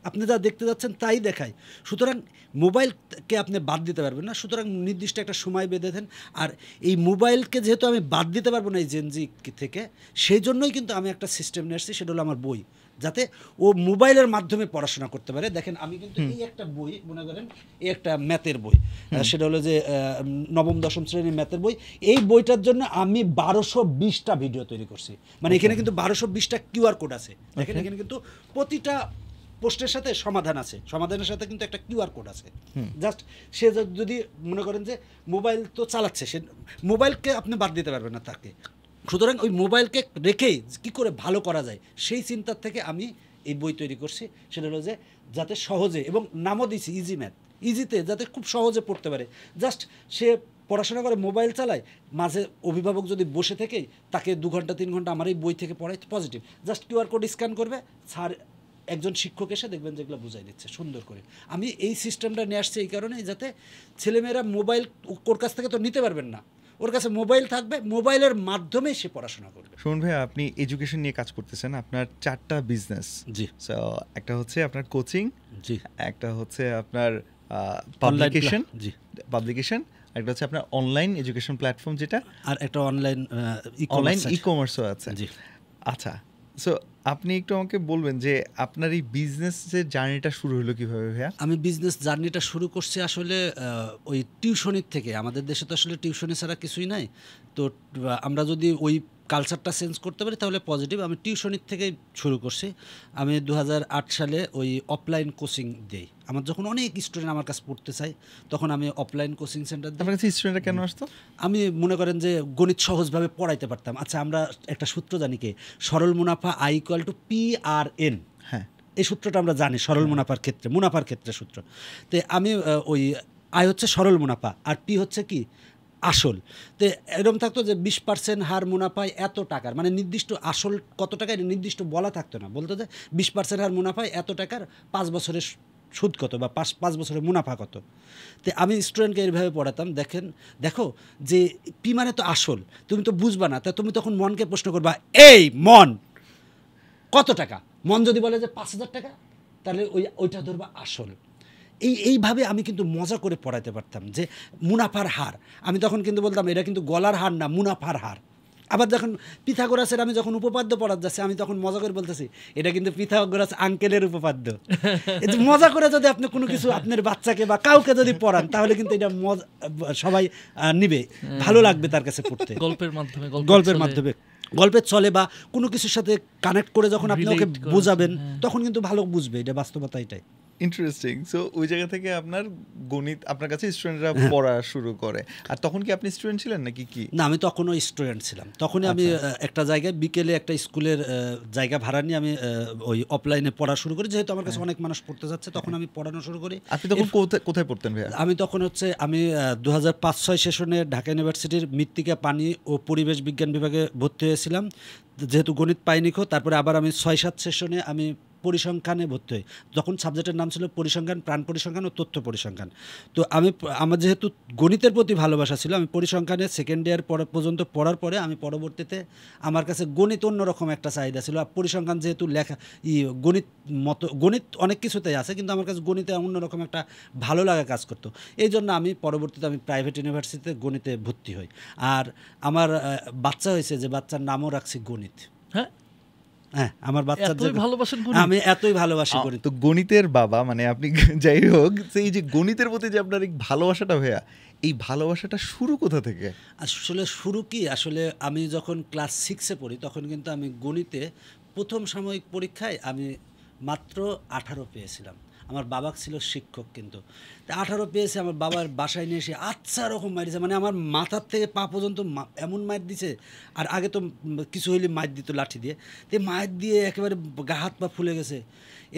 আপনি যা দেখতে যাচ্ছেন তাই দেখায়। সুতরাং মোবাইলকে আপনি বাদ দিতে পারবেন না, সুতরাং নির্দিষ্ট একটা সময় বেঁধে দেন। আর এই মোবাইলকে যেহেতু আমি বাদ দিতে পারবো না এই জেনজি থেকে, সেই জন্যই কিন্তু আমি একটা সিস্টেম নিয়ে আসছি, সেটা হলো আমার বই, যাতে ও মোবাইলের মাধ্যমে পড়াশোনা করতে পারে। দেখেন, আমি কিন্তু এই একটা বই মনে করেন, এই একটা ম্যাথের বই, সেটা হলো যে 9ম-10ম শ্রেণীর ম্যাথের বই। এই বইটার জন্য আমি 1220টা ভিডিও তৈরি করছি, মানে এখানে কিন্তু 1220টা QR কোড আছে। দেখেন, এখানে কিন্তু প্রতিটা পোস্টের সাথে সমাধান আছে, সমাধানের সাথে কিন্তু একটা QR কোড আছে। জাস্ট সে যদি মনে করেন যে মোবাইল তো চালাচ্ছে, সে মোবাইলকে আপনি বাদ দিতে পারবেন না তাকে। সুতরাং ওই মোবাইলকে রেখেই কী করে ভালো করা যায় সেই চিন্তার থেকে আমি এই বই তৈরি করছি। সেটা হলো যে যাতে সহজে, এবং নামও দিয়েছি ইজি ম্যাথ, ইজিতে যাতে খুব সহজে পড়তে পারে। জাস্ট সে পড়াশোনা করে, মোবাইল চালায়, মাঝে অভিভাবক যদি বসে থেকেই তাকে 2 ঘন্টা 3 ঘন্টা আমার এই বই থেকে পড়াই, positive, just QR code scan করবে, স্যার একজন শিক্ষক এসে দেখবেন যেগুলো বুঝাই দিচ্ছে সুন্দর করে। আমি এই সিস্টেমটা নিয়ে আসছি এই কারণেই, যাতে ছেলেমেয়েরা মোবাইল ওর কাছ থেকে তো নিতে পারবেন না, ওর কাছে মোবাইল থাকবে, মোবাইলের মাধ্যমে সে পড়াশোনা করবে। সুমন ভাই, আপনি এডুকেশন নিয়ে কাজ করতেছেন, আপনার 4টা বিজনেস। জি। সো একটা হচ্ছে আপনার কোচিং, জি, একটা হচ্ছে আপনার পাবলিকেশন, জি, পাবলিকেশন, একটা হচ্ছে আপনার অনলাইন এডুকেশন প্ল্যাটফর্ম, যেটা আর একটা অনলাইন ই-কমার্সও আছে। জি। আচ্ছা, সো আপনি একটু আমাকে বলবেন যে আপনার এই বিজনেসের জার্নিটা শুরু হলো কিভাবে ভাইয়া? আমি বিজনেস জার্নিটা শুরু করছি আসলে ওই টিউশনির থেকে। আমাদের দেশে তো আসলে টিউশনি ছাড়া কিছুই নাই, তো আমরা যদি ওই কালচারটা চেঞ্জ করতে পারি তাহলে পজিটিভ। আমি টিউশনির থেকেই শুরু করছি। আমি 2008 সালে ওই অফলাইন কোচিং দিই। আমার যখন অনেক স্টুডেন্ট আমার কাছে পড়তে চাই, তখন আমি অফলাইন কোচিং সেন্টার দিই। আপনার কাছে স্টুডেন্টরা কেন আসতো? আমি মনে করেন যে গণিত সহজভাবে পড়াইতে পারতাম। আচ্ছা, আমরা একটা সূত্র জানি, কি সরল মুনাফা I = PRN। হ্যাঁ, এই সূত্রটা আমরা জানি সরল মুনাফার ক্ষেত্রে সূত্র। তো আমি ওই আয় হচ্ছে সরল মুনাফা আর পি হচ্ছে কি আসল। তো এরকম থাকতো যে 20% হার মুনাফায় এত টাকার, মানে নির্দিষ্ট আসল কত টাকা এটা নির্দিষ্ট বলা থাকতো না, বলতো যে 20% হার মুনাফায় এত টাকার 5 বছরের সুদ কত বা 5 বছরের মুনাফা কত। তো আমি স্টুডেন্টকে এইভাবে পড়াতাম, দেখো যে পি মানে তো আসল, তুমি তো বুঝবা না, তা তুমি তখন মনকে প্রশ্ন করবা, এই মন কত টাকা? মন যদি বলে যে 5,000 টাকা, তাহলে ওইটা ধরবা আসল। এইভাবে আমি কিন্তু মজা করে পড়াতে পারতাম যে মুনাফার হার। আমি তখন কিন্তু বলতাম এটা কিন্তু গলার হার না, মুনাফার হার। আবার যখন পিথাগোরাসের আমি যখন উপপাদ্য পড়াতে যাচ্ছি, আমি তখন মজা করে বলতেছি এটা কিন্তু পিথাগোরাস আঙ্কেলের উপপাদ্য। মজা করে যদি আপনি কোনো কিছু আপনার বাচ্চাকে বা কাউকে যদি পড়ান, তাহলে কিন্তু এটা সবাই নিবে, ভালো লাগবে তার কাছে পড়তে। গল্পের মাধ্যমে গল্পের চলে বা কোনো কিছুর সাথে কানেক্ট করে যখন আপনি ওকে বোঝাবেন, তখন কিন্তু ভালো বুঝবে। এটা বাস্তবতা, এটাই। ইন্টারেস্টিং। সো ওই জায়গা থেকে আপনার গণিত আপনার কাছে স্টুডেন্টরা পড়া শুরু করে। আর তখন কি আপনি স্টুডেন্ট ছিলেন নাকি কি? না, আমি তখনও স্টুডেন্ট ছিলাম। তখনই আমি একটা জায়গায় বিকেলে একটা স্কুলের জায়গা ভাড়া নিয়ে আমি ওই অফলাইনে পড়া শুরু করি, যেহেতু আমার কাছে অনেক মানুষ পড়তে যাচ্ছে, তখন আমি পড়ানো শুরু করি। আপনি তখন কোথায় পড়তেন ভাইয়া? আমি তখন আমি 2005-06 সেশনে ঢাকা ইউনিভার্সিটির মৃত্তিকা, পানি ও পরিবেশ বিজ্ঞান বিভাগে ভর্তি হয়েছিলাম, যেহেতু গণিত পাইনি। তারপরে আবার আমি 6-7 সেশনে আমি পরিসংখ্যানে ভর্তি হই। যখন সাবজেক্টের নাম ছিল পরিসংখ্যান, প্রাণ পরিসংখ্যান ও তথ্য পরিসংখ্যান। তো আমার যেহেতু গণিতের প্রতি ভালোবাসা ছিল, আমি পরিসংখ্যানে সেকেন্ড ইয়ার পর্যন্ত পড়ার পরে আমি পরবর্তীতে আমার কাছে গণিত অন্যরকম একটা চাহিদা ছিল। আর পরিসংখ্যান যেহেতু গণিত অনেক কিছুতেই আছে, কিন্তু আমার কাছে গণিতে অন্যরকম একটা ভালো লাগা কাজ করতো। এই জন্য আমি পরবর্তীতে আমি প্রাইভেট ইউনিভার্সিটিতে গণিতে ভর্তি হই। আর আমার বাচ্চা হয়েছে, যে বাচ্চার নামও রাখছি গণিত। হ্যাঁ, আমার বাচ্চা আমি এতই ভালোবাসি গণিত। তো গণিতের বাবা মানে আপনি, যাই হোক, এই যে গণিতের প্রতি যে আপনার এই ভালোবাসাটা ভাইয়া, এই ভালোবাসাটা শুরু কোথা থেকে? আসলে শুরু কি, আসলে আমি যখন ক্লাস 6-এ পড়ি, তখন কিন্তু আমি গণিতে প্রথম সাময়িক পরীক্ষায় আমি মাত্র 18 পেয়েছিলাম। আমার বাবা ছিল শিক্ষক, কিন্তু 18 পেয়েছে। আমার বাবার বাসায় নিয়ে এসে আচ্ছা রকম মারিছে, মানে আমার মাথার থেকে পা পর্যন্ত এমন মার দিছে। আর আগে তো কিছু হইলে মার দিত লাঠি দিয়ে, তো মার দিয়ে একেবারে গা হাত পা ফুলে গেছে।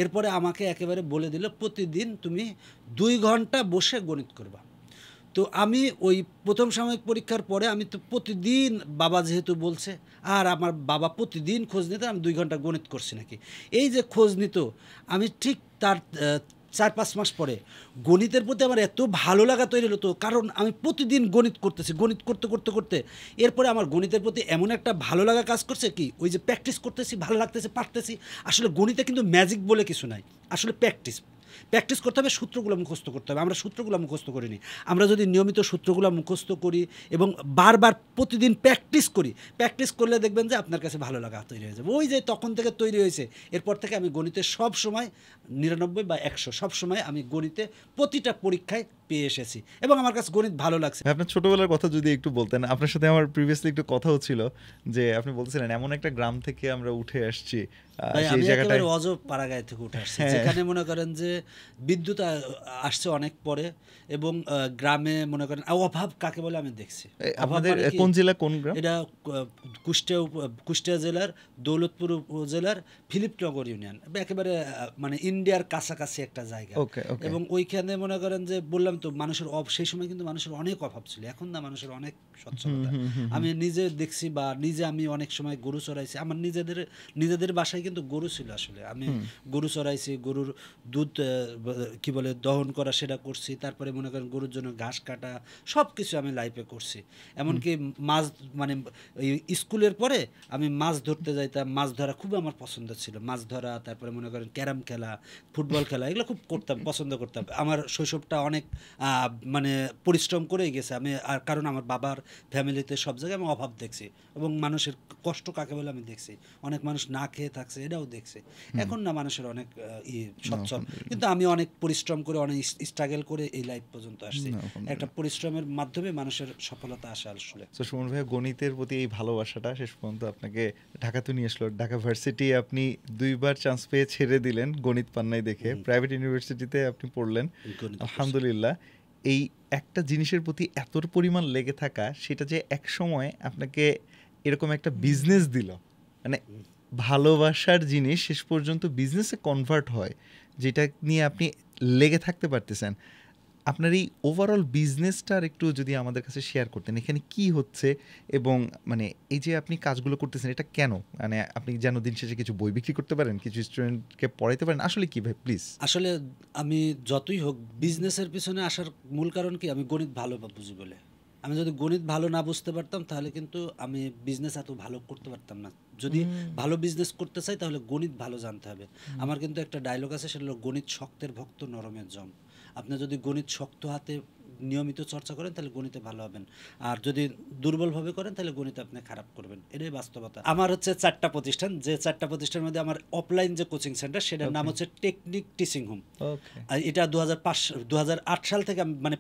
এরপরে আমাকে একেবারে বলে দিল, প্রতিদিন তুমি 2 ঘন্টা বসে গণিত করবা। তো আমি ওই প্রথম সাময়িক পরীক্ষার পরে আমি তো প্রতিদিন, বাবা যেহেতু বলছে, আর আমার বাবা প্রতিদিন খোঁজ নিত আমি 2 ঘন্টা গণিত করছি নাকি। এই যে খোঁজ নিত, আমি ঠিক তার 4-5 মাস পরে গণিতের প্রতি আমার এত ভালো লাগা তৈরি হতো, কারণ আমি প্রতিদিন গণিত করতেছি। গণিত করতে এরপরে আমার গণিতের প্রতি এমন একটা ভালো লাগা কাজ করছে কি, ওই যে প্র্যাকটিস করতেছি, ভালো লাগতেছে, পারতেছি। আসলে গণিতে কিন্তু ম্যাজিক বলে কিছু নাই, আসলে প্র্যাকটিস করতে হবে, সূত্রগুলো মুখস্থ করতে হবে। আমরা সূত্রগুলো মুখস্থ করিনি। আমরা যদি নিয়মিত সূত্রগুলো মুখস্থ করি এবং বারবার প্রতিদিন প্র্যাকটিস করলে দেখবেন যে আপনার কাছে ভালো লাগা তৈরি হয়ে যাবে। ওই যে তখন থেকে তৈরি হয়েছে। এরপর থেকে আমি গণিতে সব সময় 99 বা 100 সব সময় আমি গণিতে প্রতিটা পরীক্ষায় পেয়ে এসেছি এবং আমার কাছে গণিত ভালো লাগছে। আপনার ছোটবেলার কথা যদি একটু বলতেন। আপনার সাথে আমার প্রিভিয়াসলি একটু কথা হচ্ছিল যে আপনি বলতেছিলেন এমন একটা গ্রাম থেকে আমরা উঠে আসছি, আমি একেবারে অজব পাড়াগাঁয় থেকে উঠে আসছি, যেখানে মনে করেন যে বিদ্যুৎ আসছে অনেক পরে এবং গ্রামে মনে করেন অভাব কাকে বলে আমি দেখছি। আপনাদের কোন জেলা, কোন গ্রাম? এটা কুষ্টিয়া জেলার দৌলতপুর উপজেলার ফিলিপনগর ইউনিয়ন, একেবারে মানে ইন্ডিয়ার কাছাকাছি একটা জায়গা। এবং ওইখানে মনে করেন যে বললাম তো মানুষের সেই সময় কিন্তু মানুষের অনেক অভাব ছিল, এখন না মানুষের অনেক সচ্ছলতা। আমি নিজে দেখছি বা নিজে আমি অনেক সময় গরু চড়াইছি। আমার নিজেদের বাসায় কিন্তু গরু ছিল। আসলে আমি গরু চড়াইছি, গরুর দুধ কি বলে দহন করা সেটা করছি। তারপরে মনে করেন গরুর জন্য ঘাস কাটা সব কিছু আমি লাইফে করছি। এমনকি মাছ, মানে স্কুলের পরে আমি মাছ ধরতে যাইতাম। মাছ ধরা খুব আমার পছন্দ ছিল, মাছ ধরা। তারপরে মনে করেন ক্যারাম খেলা, ফুটবল খেলা, এগুলো খুব করতাম, পছন্দ করতাম। আমার শৈশবটা অনেক মানে পরিশ্রম করেই গেছে আমি। আর কারণ আমার বাবার ফ্যামিলিতে সব জায়গায় আমি অভাব দেখছি এবং মানুষের কষ্ট কাকে বলে আমি দেখছি। অনেক মানুষ না খেয়ে থাকছে, এটাও দেখছে। এখন না মানুষের অনেক সচ্ছল, কিন্তু আমি অনেক পরিশ্রম করে, অনেক স্ট্রাগল করে এই লাইফ পর্যন্ত আসছি। একটা পরিশ্রমের মাধ্যমে মানুষের সফলতা আসে আসলে। তো সুমন ভাই, গণিতের প্রতি এই ভালোবাসাটা শেষ পর্যন্ত আপনাকে ঢাকাতে নিয়ে আসলো। ঢাকা ভার্সিটি আপনি 2বার চান্স পেয়ে ছেড়ে দিলেন গণিত পান্নাই দেখে। প্রাইভেট ইউনিভার্সিটিতে আপনি পড়লেন, আলহামদুলিল্লাহ। এই একটা জিনিসের প্রতি এত পরিমাণ লেগে থাকা, সেটা যে এক সময় আপনাকে এরকম একটা বিজনেস দিল, মানে ভালোবাসার জিনিস শেষ পর্যন্ত বিজনেসে কনভার্ট হয়, যেটা নিয়ে আপনি লেগে থাকতে পারতেছেন। আপনার এই ওভারঅল বিজনেসটার একটু যদি আমাদের কাছে শেয়ার করতেন, এখানে কি হচ্ছে এবং মানে এই যে আপনি কাজগুলো করতেছেন এটা কেন, মানে আপনি যেন দিন শেষে কিছু বই বিক্রি করতে পারেন, কিছু স্টুডেন্টকে পড়াইতে পারেন, আসলে কি ভাই প্লিজ? আসলে আমি যতই হোক বিজনেসের পিছনে আসার মূল কারণ কি, আমি গণিত ভালো বুঝি বলে। আমি যদি গণিত ভালো না বুঝতে পারতাম তাহলে কিন্তু আমি বিজনেস এত ভালো করতে পারতাম না। যদি ভালো বিজনেস করতে চাই তাহলে গণিত ভালো জানতে হবে। আমার কিন্তু একটা ডায়লগ আছে, সেটা হলো গণিত শক্তের ভক্ত নরমের জম। আপনি যদি গণিত শক্ত হাতে নিয়মিত চর্চা করেন তাহলে গণিতে ভালো হবেন, আর যদি দুর্বলভাবে করেন তাহলে গণিতে আপনি খারাপ করবেন। এটাই বাস্তবতা। আমার হচ্ছে 4টা প্রতিষ্ঠান, যে 4টা প্রতিষ্ঠানের মধ্যে আমার অফলাইন যে কোচিং সেন্টার সেটার নাম হচ্ছে টেকনিক টিচিং হোম। আর এটা 2008 সাল থেকে আমি মানে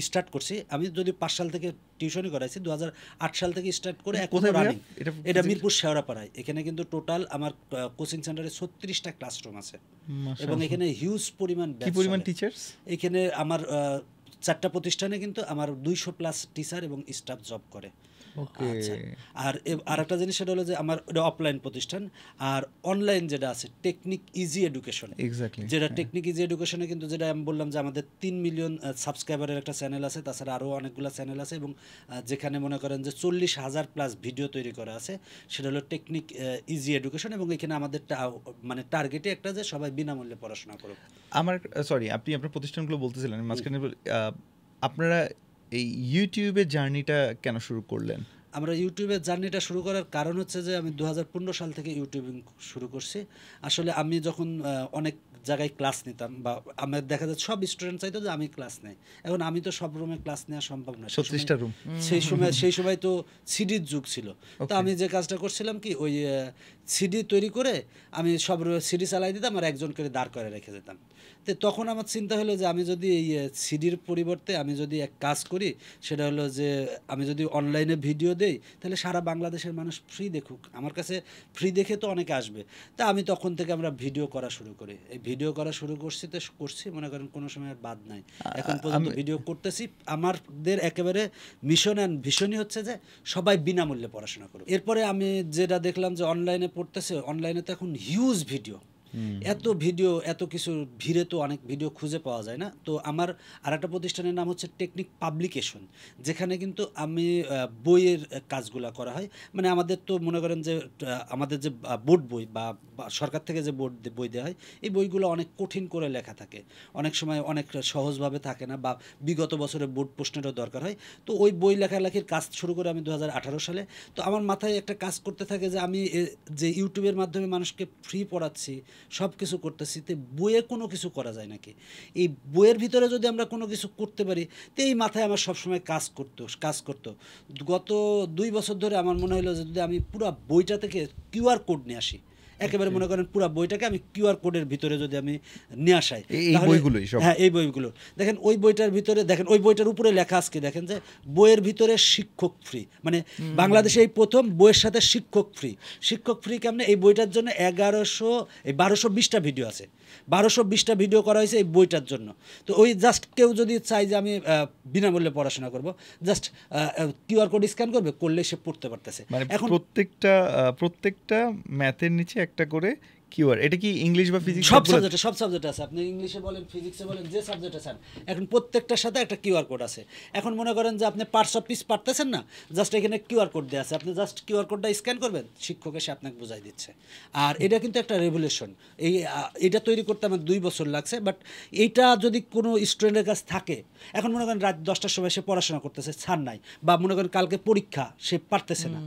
স্টার্ট করছি। আমি যদি 5 সাল থেকে টিউশনই করাইছি, 2008 সাল থেকে স্টার্ট করে এখন রানিং। এটা মিরপুর শেওড়াপাড়ায়। এখানে কিন্তু টোটাল আমার কোচিং সেন্টারে 36টা ক্লাসরুম আছে এবং এখানে হিউজ পরিমাণ টিচার্স। এখানে আমার 4টা প্রতিষ্ঠানে কিন্তু আমার 200+ টিচার এবং স্টাফ জব করে। আচ্ছা, আর একটা জিনিস সেটা হলো যে আমার অফলাইন প্রতিষ্ঠান, আর অনলাইন যেটা আছে টেকনিক ইজি এডুকেশন, যেটা টেকনিক ইজি এডুকেশনে কিন্তু যেটা আমি বললাম যে আমাদের 3 মিলিয়ন সাবস্ক্রাইবারের একটা চ্যানেল আছে, তাছাড়া আরও অনেকগুলো চ্যানেল আছে এবং যেখানে মনে করেন যে 40,000+ ভিডিও তৈরি করা আছে, সেটা হলো টেকনিক ইজি এডুকেশন। এবং এখানে আমাদের মানে টার্গেটে একটা যে সবাই বিনামূল্যে পড়াশোনা করুক। আমার সরি, আপনি আপনার প্রতিষ্ঠানগুলো বলতেছিলেন মাঝখানে, আপনারা এই ইউটিউবের জার্নিটা কেন শুরু করলেন? আমরা ইউটিউবের জার্নিটা শুরু করার কারণ হচ্ছে যে আমি 2015 সাল থেকে ইউটিউবিং শুরু করছি। আসলে আমি যখন অনেক জায়গায় ক্লাস নিতাম, বা আমার দেখা যাচ্ছে সব স্টুডেন্ট চাইতো যে আমি ক্লাস নেই। এখন আমি তো সব রুমে ক্লাস নেওয়া সম্ভব না, 36টা রুম। সেই সময় তো সিডির যুগ ছিল। তো আমি যে কাজটা করছিলাম কি, ওই সিডি তৈরি করে আমি সব সিডি চালাই দিতাম আর একজন করে দাঁড় করে রেখে যেতাম। তো তখন আমার চিন্তা হলো যে আমি যদি এই সিডির পরিবর্তে আমি যদি এক কাজ করি, সেটা হলো যে আমি যদি অনলাইনে ভিডিও দেই তাহলে সারা বাংলাদেশের মানুষ ফ্রি দেখুক। আমার কাছে ফ্রি দেখে তো অনেকে আসবে। তা আমি তখন থেকে আমরা ভিডিও করা শুরু করি। এই ভিডিও করা শুরু করছি মনে করেন কোনো সময় আর বাদ নাই, এখন পর্যন্ত ভিডিও করতেছি। আমাদের একেবারে মিশন অ্যান্ড ভিশনই হচ্ছে যে সবাই বিনামূল্যে পড়াশোনা করুক। এরপরে আমি যেটা দেখলাম যে অনলাইনে পড়তেছে, অনলাইনে তো এখন হিউজ ভিডিও, এত ভিডিও, এত কিছু ভিড়ে তো অনেক ভিডিও খুঁজে পাওয়া যায় না। তো আমার আরেকটা প্রতিষ্ঠানের নাম হচ্ছে টেকনিক পাবলিকেশন, যেখানে কিন্তু আমি বইয়ের কাজগুলো করা হয়। মানে আমাদের তো মনে করেন যে আমাদের যে বোর্ড বই বা সরকার থেকে যে বই দেওয়া হয়, এই বইগুলো অনেক কঠিন করে লেখা থাকে, অনেক সময় অনেক সহজভাবে থাকে না, বা বিগত বছরের বোর্ড প্রশ্নেরও দরকার হয়। তো ওই বই লেখালেখির কাজ শুরু করে আমি 2018 সালে। তো আমার মাথায় একটা কাজ করতে থাকে যে আমি যে ইউটিউবের মাধ্যমে মানুষকে ফ্রি পড়াচ্ছি, সব কিছু করতেছি, তো বইয়ে কোনো কিছু করা যায় নাকি? এই বইয়ের ভিতরে যদি আমরা কোনো কিছু করতে পারি, তো এই মাথায় আমার সবসময় কাজ করতো। গত 2 বছর ধরে আমার মনে হলো যে যদি আমি পুরো বইটা থেকে কিউআর কোড নিয়ে আসি, একেবারে মনে করেন পুরো বইটাকে আমি কিউআর কোডের ভিতরে যদি আমি নিয়ে আসাই, হ্যাঁ এই বইগুলো দেখেন, ওই বইটার ভিতরে দেখেন, ওই বইটার উপরে লেখা আজকে দেখেন যে বইয়ের ভিতরে শিক্ষক ফ্রি, মানে বাংলাদেশে এই প্রথম বইয়ের সাথে শিক্ষক ফ্রি কেমনে? এই বইটার জন্য 1220টা ভিডিও আছে, 1220টা ভিডিও করা হয়েছে এই বইটার জন্য। তো ওই জাস্ট কেউ যদি চাই যে আমি বিনামূল্যে পড়াশোনা করব, জাস্ট কিউআর কোড স্ক্যান করলে সে পড়তে পারতেছে। এখন প্রত্যেকটা ম্যাথের নিচে একটা করে কিউআর। এটা কি ইংলিশ বা ফিজিক্স? সব সাবজেক্টে আছে, আপনি ইংলিশে বলেন, ফিজিক্সে বলেন, যে সাবজেক্টে চান, এখন প্রত্যেকটার সাথে একটা কিউআর কোড আছে। এখন মনে করেন যে আপনি পার্টস অফ স্পিচ পারতেছেন না, জাস্ট এখানে কিউআর কোড দেওয়া আছে, আপনি জাস্ট কিউআর কোডটা স্ক্যান করবেন, শিক্ষক এসে আপনাকে বুঝাই দিচ্ছে। আর এটা কিন্তু একটা রেভলিউশন। এটা তৈরি করতে আমার 2 বছর লাগছে। বাট এইটা যদি কোনো স্টুডেন্টের কাছে থাকে, এখন মনে করেন রাত 10টার সময় সে পড়াশোনা করতেছে, ছাড় নাই, বা মনে করেন কালকে পরীক্ষা, সে পারতেছে না,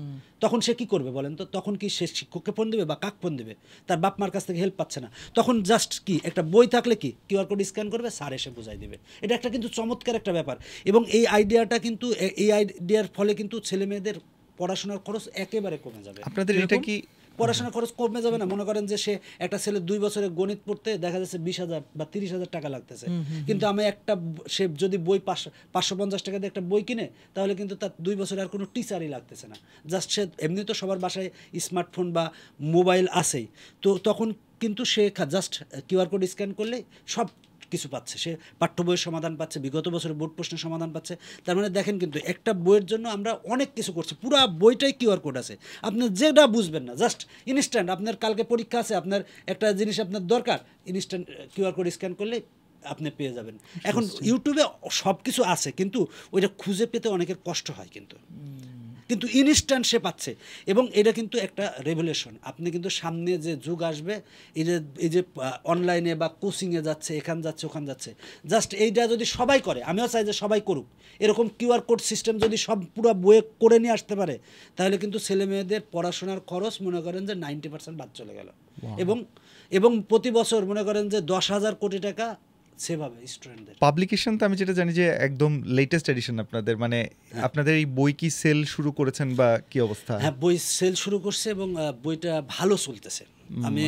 তখন সে কি করবে বলেন তো? তখন কি সে শিক্ষককে ফোন দেবে বা কাক ফোন দেবে? তার বাপ মার কাছ থেকে হেল্প পাচ্ছে না, তখন জাস্ট কি একটা বই থাকলে কি কিউআর কোড স্ক্যান করবে, স্যার এসে বুঝাই দেবে। এটা একটা কিন্তু চমৎকার একটা ব্যাপার। এবং এই আইডিয়াটা কিন্তু, এই আইডিয়ার ফলে কিন্তু ছেলে মেয়েদের পড়াশোনার খরচ একেবারে কমে যাবে। আপনাদের এটা কি পড়াশোনার খরচ কমে যাবে না? মনে করেন যে সে একটা ছেলে 2 বছরে গণিত পড়তে দেখা যাচ্ছে 20,000 বা 30,000 টাকা লাগতেছে, কিন্তু আমি সে যদি বই 550 টাকা দিয়ে একটা বই কিনে, তাহলে কিন্তু তার 2 বছরে আর কোনো টিচারই লাগতেছে না। জাস্ট সে এমনি তো সবার বাসায় স্মার্টফোন বা মোবাইল আছেই, তো তখন কিন্তু সে জাস্ট কিউআর কোড স্ক্যান করলে সব কিছু পাচ্ছে, সে পাঠ্য বইয়ের সমাধান পাচ্ছে, বিগত বছরের বোর্ড প্রশ্নের সমাধান পাচ্ছে। তার মানে দেখেন কিন্তু একটা বইয়ের জন্য আমরা অনেক কিছু করছি, পুরো বইটাই কিউআর কোড আছে, আপনি যেটা বুঝবেন না জাস্ট ইনস্ট্যান্ট, আপনার কালকে পরীক্ষা আছে, আপনার একটা জিনিস আপনার দরকার, ইনস্ট্যান্ট কিউআর কোড স্ক্যান করলে আপনি পেয়ে যাবেন। এখন ইউটিউবে সব কিছু আছে, কিন্তু ওইটা খুঁজে পেতে অনেকের কষ্ট হয়, কিন্তু ইনস্ট্যান্ট সে পাচ্ছে। এবং এটা কিন্তু একটা রেভলিউশন। আপনি কিন্তু সামনে যে যুগ আসবে, এই যে অনলাইনে বা কোচিংয়ে যাচ্ছে, এখান যাচ্ছে ওখান যাচ্ছে, জাস্ট এইটা যদি সবাই করে, আমিও চাই যে সবাই করুক, এরকম কিউআর কোড সিস্টেম যদি সব পুরো বইয়ে করে নিয়ে আসতে পারে, তাহলে কিন্তু ছেলে মেয়েদের পড়াশোনার খরচ মনে করেন যে 90% বাদ চলে গেল। এবং প্রতি বছর মনে করেন যে 10,000 কোটি টাকা সেভাবে স্টুডেন্টদের। পাবলিকেশন তো আমি যেটা জানি যে একদম লেটেস্ট এডিশন আপনাদের, মানে আপনাদের এই বই কি সেল শুরু করেছেন বা কি অবস্থা? হ্যাঁ, বই সেল শুরু করছে এবং বইটা ভালো চলতেছে। আমি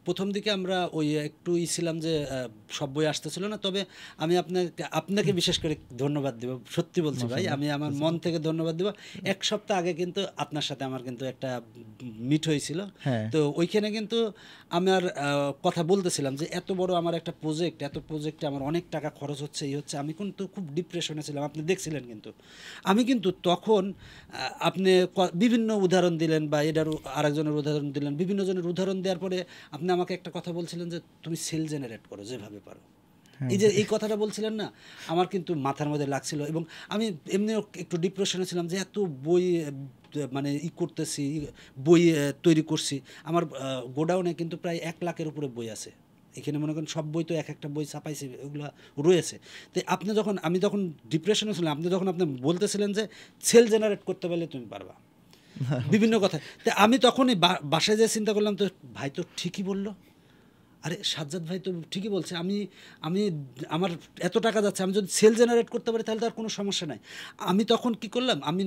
প্রথম দিকে আমরা ওই একটু ছিলাম যে সব বই আসতেছিল না, তবে আমি আপনাকে বিশেষ করে ধন্যবাদ দেব, সত্যি বলছি ভাই, আমি আমার মন থেকে ধন্যবাদ দেব। এক সপ্তাহ আগে কিন্তু আপনার সাথে আমার কিন্তু একটা মিট হয়েছিল, তো ওইখানে কিন্তু আমার কথা বলতেছিলাম যে এত বড় আমার একটা প্রজেক্টে আমার অনেক টাকা খরচ হচ্ছে, এই হচ্ছে, আমি কিন্তু খুব ডিপ্রেশনে ছিলাম, আপনি দেখছিলেন। কিন্তু আমি কিন্তু তখন আপনি বিভিন্ন উদাহরণ দিলেন বা এটার আরেকজনের উদাহরণ দিলেন, বিভিন্ন জনের উদাহরণ দেওয়ার পরে আপনি আমাকে একটা কথা বলছিলেন যে তুমি সেল জেনারেট করো যেভাবে পারো। এই কথাটা বলছিলেন না, আমার কিন্তু মাথার মধ্যে লাগছিল। এবং আমি এমনিও একটু ডিপ্রেশনে ছিলাম যে এত বই মানে করতেছি, বই তৈরি করছি, আমার গোডাউনে কিন্তু প্রায় 1 লাখের উপরে বই আছে। এখানে মনে করেন সব বই তো এক একটা বই ছাপাইছি, ওগুলো রয়েছে। তো আমি যখন ডিপ্রেশনে ছিলাম, আপনি বলতেছিলেন যে সেল জেনারেট করতে পারলে তুমি পারবা, বিভিন্ন কথা। তো আমি তখনই বাসায় যেয়ে চিন্তা করলাম, তো ভাই তো ঠিকই বললো, আরে সাজ্জাদ ভাই তো ঠিকই বলছে, আমি আমার এত টাকা যাচ্ছে, আমি যদি সেল জেনারেট করতে পারি তাহলে তো আর কোনো সমস্যা নাই। আমি তখন কি করলাম, আমি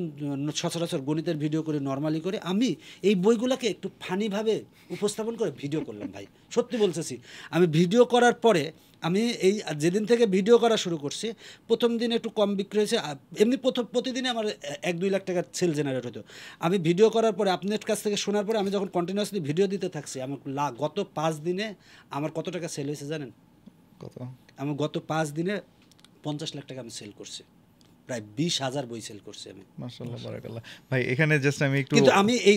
সচরাচর গণিতের ভিডিও করে, নর্মালি করে, আমি এই বইগুলোকে একটু ফানিভাবে উপস্থাপন করে ভিডিও করলাম ভাই, সত্যি বলতেছি। আমি ভিডিও করার পরে আমি যেদিন থেকে ভিডিও করা শুরু করছি, প্রথম দিন একটু কম বিক্রি হয়েছে, এমনি প্রতিদিনে আমার 1-2 লাখ টাকার সেল জেনারেট হতো। আমি ভিডিও করার পরে, আপনার কাছ থেকে শোনার পরে, আমি যখন কন্টিনিউয়াসলি ভিডিও দিতে থাকছি, আমার গত 5 দিনে আমার কত টাকা সেল হয়েছে জানেন? আমি গত 5 দিনে 50 লাখ টাকা আমি সেল করছি, প্রায় 20,000 বই সেল করছি আমি। মাশাআল্লাহ, বারাকাল্লাহ। ভাই এখানে জাস্ট আমি একটু, কিন্তু আমি এই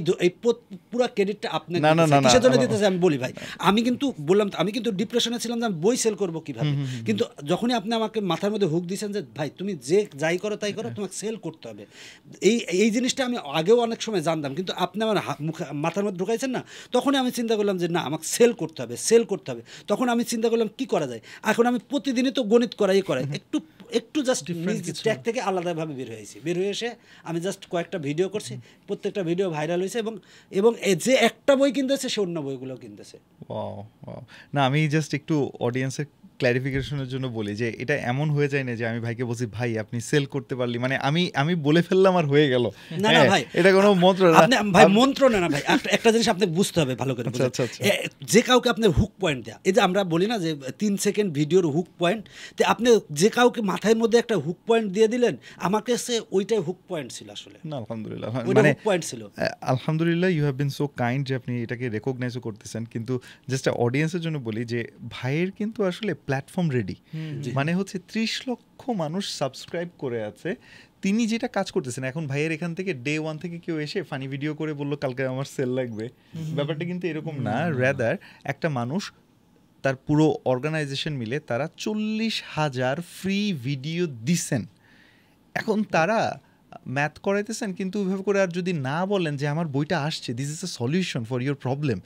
পুরো ক্রেডিটটা আপনাকে কিসের জন্য দিতেছি আমি বলি ভাই। আমি কিন্তু বললাম, আমি কিন্তু ডিপ্রেশনে ছিলাম যে আমি বই সেল করব কিভাবে। কিন্তু যখনই আপনি আমাকে মাথার মধ্যে হুক দিয়েছেন যে ভাই তুমি যাই করো তাই করো, তোমাকে সেল করতে হবে, এই জিনিসটা আমি আগেও অনেক সময় জানতাম, কিন্তু আপনি আমার মাথার মধ্যে ঢুকাইছেন না, তখনই আমি চিন্তা করলাম যে না, আমাকে সেল করতে হবে। তখন আমি চিন্তা করলাম কি করা যায়। এখন আমি প্রতিদিনই তো গণিত করাই একটু জাস্ট ট্র্যাক থেকে আলাদাভাবে বের হয়ে এসে আমি জাস্ট কয়েকটা ভিডিও করছি, প্রত্যেকটা ভিডিও ভাইরাল হয়েছে, এবং যে একটা বই কিনতেছে সে অন্য বইগুলো কিনতেছে। না, আমি জাস্ট একটু অডিয়েন্সের ক্ল্যারিফিকেশনের জন্য বলি যে এটা এমন হয়ে যায় না যে আমি ভাইকে বলছি ভাই আপনি সেল করতে পারলি, মানে আমি বলে ফেললাম আর হয়ে গেল। না ভাই, এটা কোনো মন্ত্র না ভাই, মন্ত্র না ভাই। একটা জিনিস আপনি বুঝতে হবে ভালো করে। যে কাউকে আপনার হুক পয়েন্ট দেয়া, এই যে আমরা বলি না যে 3 সেকেন্ড ভিডিওর হুক পয়েন্ট, তো আপনি যে কাউকে মাথার মধ্যে একটা হুক পয়েন্ট দিয়ে দিলেন, আমার কাছে ওইটাই হুক পয়েন্ট ছিল আসলে। না, আলহামদুলিল্লাহ, মানে হুক পয়েন্ট ছিল। আলহামদুলিল্লাহ, you have been so kind যে আপনি এটাকে রেকগনাইজও করতেছেন। কিন্তু জাস্ট অডিয়েন্সের জন্য বলি যে ভাইয়ের কিন্তু আসলে প্ল্যাটফর্ম রেডি, মানে হচ্ছে 30 লক্ষ মানুষ সাবস্ক্রাইব করে আছে। তিনি যেটা কাজ করতেছেন এখন, ভাইয়ের এখান থেকে ডে 1 থেকে কেউ এসে ফানি ভিডিও করে বললো কালকে আমার সেল লাগবে, ব্যাপারটা কিন্তু এরকম না। রেদার একটা মানুষ তার পুরো অর্গানাইজেশন মিলে তারা 40,000 ফ্রি ভিডিও দিচ্ছেন। এখন তারা ম্যাথ করাইতেছেন, কিন্তু ওইভাবে করে আর যদি না বলেন যে আমার বইটা আসছে, this is a solution for your problem,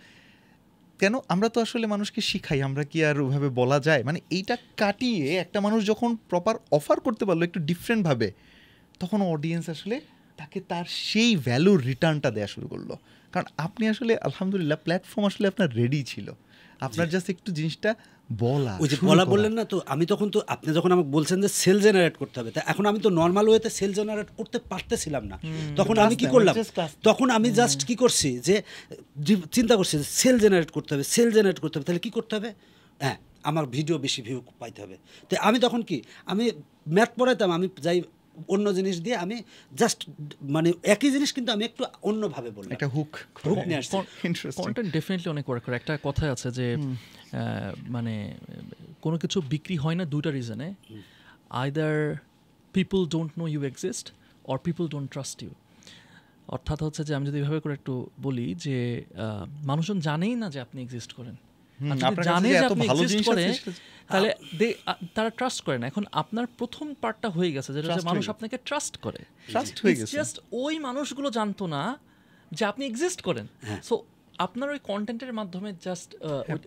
কেন? আমরা তো আসলে মানুষকে শিখাই, আমরা কি আর ওইভাবে বলা যায়? মানে এইটা কাটিয়ে একটা মানুষ যখন প্রপার অফার করতে পারলো একটু ডিফারেন্টভাবে, তখন অডিয়েন্স আসলে তাকে তার সেই ভ্যালুর রিটার্নটা দেওয়া শুরু করলো। কারণ আপনি আসলে আলহামদুলিল্লাহ প্ল্যাটফর্ম আসলে আপনার রেডি ছিল, আপনার জাস্ট একটু জিনিসটা বললেন না। তো আমি তখন তো আপনি যখন আমাকে বলছেন যে সেল জেনারেট করতে হবে, তা এখন আমি তো নর্মাল ওয়েতে সেল জেনারেট করতে পারতেছিলাম না। তখন আমি কি করলাম, তখন আমি জাস্ট কি করছি যে চিন্তা করছি যে সেল জেনারেট করতে হবে, তাহলে কি করতে হবে? হ্যাঁ, আমার ভিডিও বেশি ভিউ পাইতে হবে। তো আমি তখন কি, আমি ম্যাথ পড়াইতাম, আমি যাই অন্য জিনিস দিয়ে, আমি জাস্ট মানে একই জিনিস কিন্তু আমি একটু অন্যভাবে বললাম, একটা হুক নিয়ে আসছি। কন্টেন্ট ডেফিনেটলি অনেক ওয়ার্ক করে। একটা কথা আছে যে মানে কোনো কিছু বিক্রি হয় না দুইটা রিজনে, either people don't know you exist or people don't trust you. অর্থাৎ হচ্ছে যে আমি যদি এভাবে করে একটু বলি যে মানুষজন জানেই না যে আপনি এক্সিস্ট করেন, জানে যে আপনি এক্সিস্ট করে তাহলে তারা ট্রাস্ট করে না। এখন আপনার প্রথম পার্টটা হয়ে গেছে যেটা হচ্ছে মানুষ আপনাকে ট্রাস্ট করে, ট্রাস্ট হয়ে গেছে, জাস্ট ওই মানুষগুলো জানতো না যে আপনি এক্সিস্ট করেন। সো আপনার ওই কন্টেন্টের মাধ্যমে জাস্ট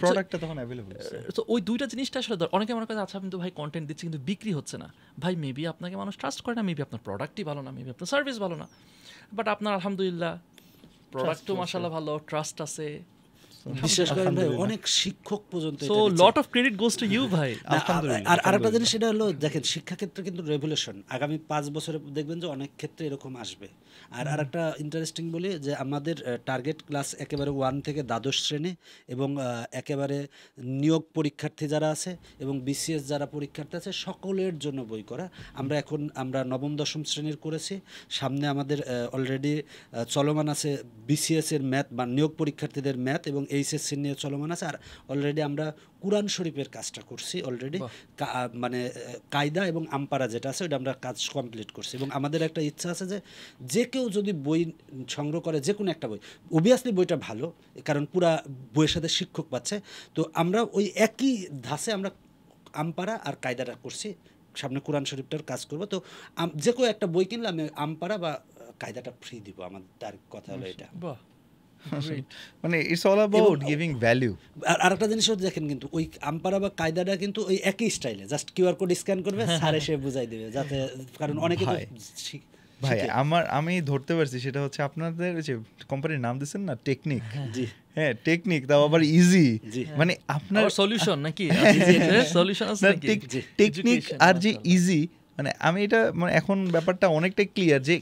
প্রোডাক্টটা তখন অ্যাভেলেবল। তো ওই দুইটা জিনিসটা আসলে অনেকে মনে করে আচ্ছা কিন্তু ভাই কন্টেন্ট দিচ্ছি কিন্তু বিক্রি হচ্ছে না। ভাই মেবি আপনাকে মানুষ ট্রাস্ট করে না, মেবি আপনার প্রোডাক্টই ভালো না, মেবি আপনার সার্ভিস ভালো না, বাট আপনার আলহামদুলিল্লাহ প্রোডাক্টও মাশাআল্লাহ ভালো, ট্রাস্ট আছে। বিশেষ করে ভাই অনেক শিক্ষক পর্যন্ত, so lot of credit goes to you ভাই। আর আরেকটা জিনিস সেটা হলো দেখেন শিক্ষাক্ষেত্রে কিন্তু রেভলিউশন আগামী 5 বছরে দেখবেন যে অনেক ক্ষেত্রে এরকম আসবে। আর আরেকটা ইন্টারেস্টিং বলি যে আমাদের টার্গেট ক্লাস একেবারে 1 থেকে দ্বাদশ শ্রেণী এবং একেবারে নিয়োগ পরীক্ষার্থী যারা আছে এবং বিসিএস যারা পরীক্ষার্থী আছে সকলের জন্য বই করা। আমরা নবম দশম শ্রেণীর করেছি, সামনে আমাদের অলরেডি চলমান আছে বিসিএস এর ম্যাথ বা নিয়োগ পরীক্ষার্থীদের ম্যাথ এবং এইচএসসি নিয়ে চলমান আছে। আর অলরেডি আমরা কুরআন শরীফের কাজটা করছি অলরেডি, মানে কায়দা এবং আমপারা যেটা আছে ওটা আমরা কাজ কমপ্লিট করছি। এবং আমাদের একটা ইচ্ছা আছে যে যে কেউ যদি বই সংগ্রহ করে যে কোনো একটা বই, অবভিয়াসলি বইটা ভালো কারণ পুরা বইয়ের সাথে শিক্ষক পাচ্ছে, তো আমরা ওই একই ধাঁচে আমরা আমপারা আর কায়দাটা করছি, সামনে কুরআন শরীফটার কাজ করব। তো যে কেউ একটা বই কিনলে আমি আমপারা বা কায়দাটা ফ্রি দিব, আমার তার কথা হলো এটা। মানে it's all about giving value. আর আরেকটা জিনিস দেখেন কিন্তু ওই আমপারা বা কায়দাটা কিন্তু ওই একই স্টাইলে, জাস্ট কিউআর কোড স্ক্যান করবে স্যার এসে বুঝাই দেবে, যাতে কারণ অনেকে তো ভাই আমি ধরতে পারছি সেটা হচ্ছে আপনাদের যে কোম্পানির নাম দিচ্ছেন না টেকনিক, হ্যাঁ টেকনিক, তাও আবার ইজি, মানে আপনার সলিউশন নাকি সলিউশন আছে নাকি টেকনিক আর যে ইজি, মানে আমি এটা মানে এখন ব্যাপারটা অনেকটাই ক্লিয়ার যে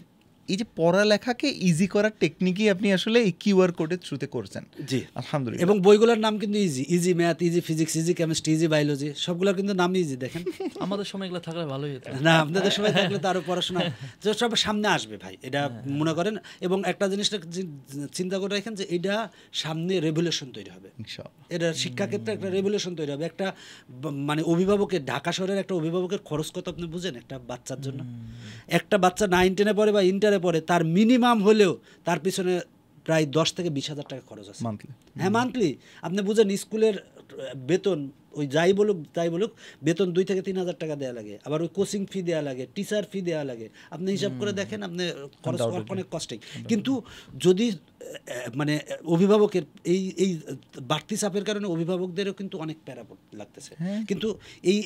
এই যে পড়ালেখাকে ইজি করার টেকনিকই আপনি আসলে এই কিউআর কোডের থ্রুতে করছেন। জি আলহামদুলিল্লাহ। এবং বইগুলোর নাম কিন্তু easy math, easy physics, easy chemistry, easy biology, সবগুলোর কিন্তু নাম ইজি। দেখেন আমাদের সময় এগুলো থাকলে ভালোই হতো না, আপনাদের সময় থাকলে তো আরো পড়াশোনা সব সামনে আসবে ভাই, এটা মনে করেন। এবং একটা জিনিসটা চিন্তা করে রাখেন যে এটা সামনে রেভলিউশন তৈরি হবে, এটা শিক্ষাক্ষেত্রে একটা রেভলিউশন তৈরি হবে। একটা মানে অভিভাবকের, ঢাকা শহরের একটা অভিভাবকের খরচ কত আপনি বুঝেন একটা বাচ্চার জন্য? একটা বাচ্চা 9 10-এ পড়ে বা ইন্টারে পড়ে, তার মিনিমাম হলেও তার পিছনে প্রায় 10 থেকে 20,000 টাকা খরচ আছে মান্থলি। হ্যাঁ মান্থলি। আপনি বুঝেন স্কুলের বেতন ওই যাই বলুক বেতন 2 থেকে 3,000 টাকা দেওয়া লাগে, আবার ওই কোচিং ফি দেওয়া লাগে, টিচার ফি দেওয়া লাগে। আপনি হিসাব করে দেখেন, আপনি খরচ অনেক কষ্টেই। কিন্তু যদি মানে অভিভাবকের এই বাড়তি চাপের কারণে অভিভাবকদেরও কিন্তু অনেক প্যারা লাগতেছে, কিন্তু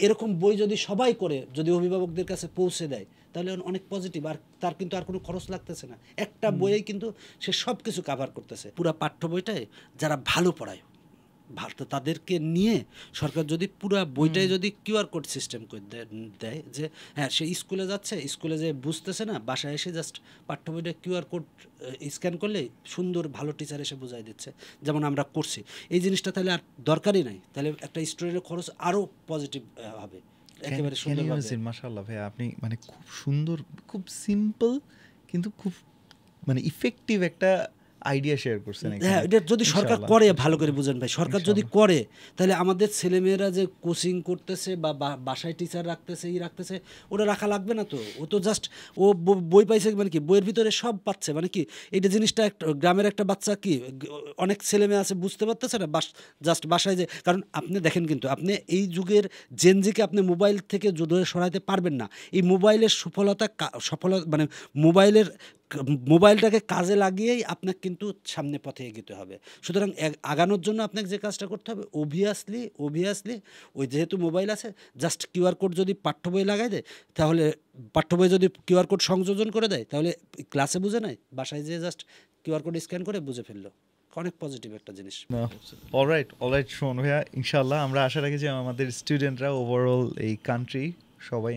এরকম বই যদি সবাই করে, যদি অভিভাবকদের কাছে পৌঁছে দেয় তাহলে অনেক পজিটিভ। আর তার কিন্তু আর কোনো খরচ লাগতেছে না, একটা বইয়েই কিন্তু সে সব কিছু কাভার করতেছে। পুরো পাঠ্য বইটাই যারা ভালো পড়ায় ভারত তাদেরকে নিয়ে সরকার যদি পুরো বইটাই যদি কিউআর কোড সিস্টেম করে দেয় যে হ্যাঁ সে স্কুলে যাচ্ছে, স্কুলে যে বুঝতেছে না, বাসায় এসে জাস্ট পাঠ্য বইটা কিউআর কোড স্ক্যান করলে সুন্দর ভালো টিচার এসে বোঝাই দিচ্ছে, যেমন আমরা করছি। এই জিনিসটা তাহলে আর দরকারই নাই, তাহলে একটা স্টুডেন্টের খরচ আরও পজিটিভ হবে একেবারে সুন্দরভাবে। মাশাআল্লাহ ভাই, আপনি মানে খুব সুন্দর, খুব সিম্পল কিন্তু খুব মানে ইফেক্টিভ একটা আইডিয়া শেয়ার করছেন। হ্যাঁ, এটা যদি সরকার করে, ভালো করে বুঝেন ভাই, সরকার যদি করে তাহলে আমাদের ছেলেমেয়েরা যে কোচিং করতেছে বা বাসায় টিচার রাখতেছে ওটা রাখা লাগবে না। তো ও তো জাস্ট ও বই পাইছে, মানে কি বইয়ের ভিতরে সব পাচ্ছে, মানে কি এইটা জিনিসটা একটা গ্রামের একটা বাচ্চা কি অনেক ছেলেমেয়ে আছে বুঝতে পারতেছে না, জাস্ট বাসায় যে, কারণ আপনি দেখেন কিন্তু আপনি এই যুগের জেনজিকে আপনি মোবাইল থেকে দূরে সরাইতে পারবেন না। এই মোবাইলের সফলতা মানে মোবাইলটাকে কাজে লাগিয়েই আপনাকে কিন্তু সামনে পথে এগিয়ে হবে। সুতরাং আগানোর জন্য আপনাকে যে কাজটা করতে হবে, অবভিয়াসলি ওই যেহেতু মোবাইল আছে, জাস্ট কিউআর কোড যদি পাঠ্য বই লাগাই দেয়, তাহলে পাঠ্য বই যদি কিউআর কোড সংযোজন করে দেয়, তাহলে ক্লাসে বুঝে নেয়, বাসায় যেয়ে জাস্ট কিউআর কোড স্ক্যান করে বুঝে ফেললো। অনেক পজিটিভ একটা জিনিস। অলরাইট শোন ভাইয়া, ইনশাআল্লাহ আমরা আশা রাখি যে আমাদের স্টুডেন্টরা ওভারঅল এই কান্ট্রি সবাই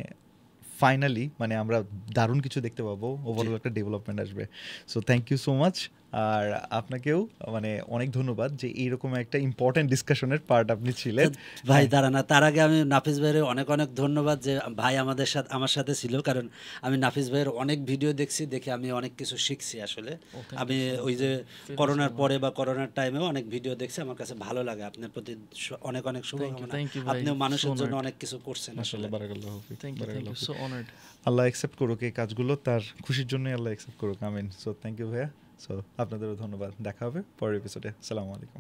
ফাইনালি মানে আমরা দারুণ কিছু দেখতে পাবো, ওভারঅল একটা ডেভেলপমেন্ট আসবে। So thank you so much. আর আপনাকেও মানে অনেক ধন্যবাদ যে এইরকম একটা ইম্পর্টেন্ট ডিসকাশনের পার্ট আপনি ছিলেন। ভাই দাঁড়ান, তার আগে আমি নাফিস ভাইয়ের অনেক অনেক ধন্যবাদ যে ভাই আমার সাথে ছিল, কারণ আমি নাফিস ভাইয়ের অনেক ভিডিও দেখে আমি অনেক কিছু শিখছি আসলে। আমি ওই যে করোনার পরে বা করোনার টাইমেও অনেক ভিডিও দেখছি, আমার কাছে ভালো লাগে। আপনার প্রতি অনেক অনেক শুভকামনা, আপনিও মানুষের জন্য অনেক কিছু করছেন আসলে। আল্লাহ অ্যাকসেপ্ট করুক এই কাজগুলো, তার খুশির জন্যই আল্লাহ অ্যাকসেপ্ট করুক, আমিন। সো থ্যাংক ইউ ভাইয়া। সো আপনাদেরও ধন্যবাদ, দেখা হবে পরের এপিসোডে। আসসালামু আলাইকুম।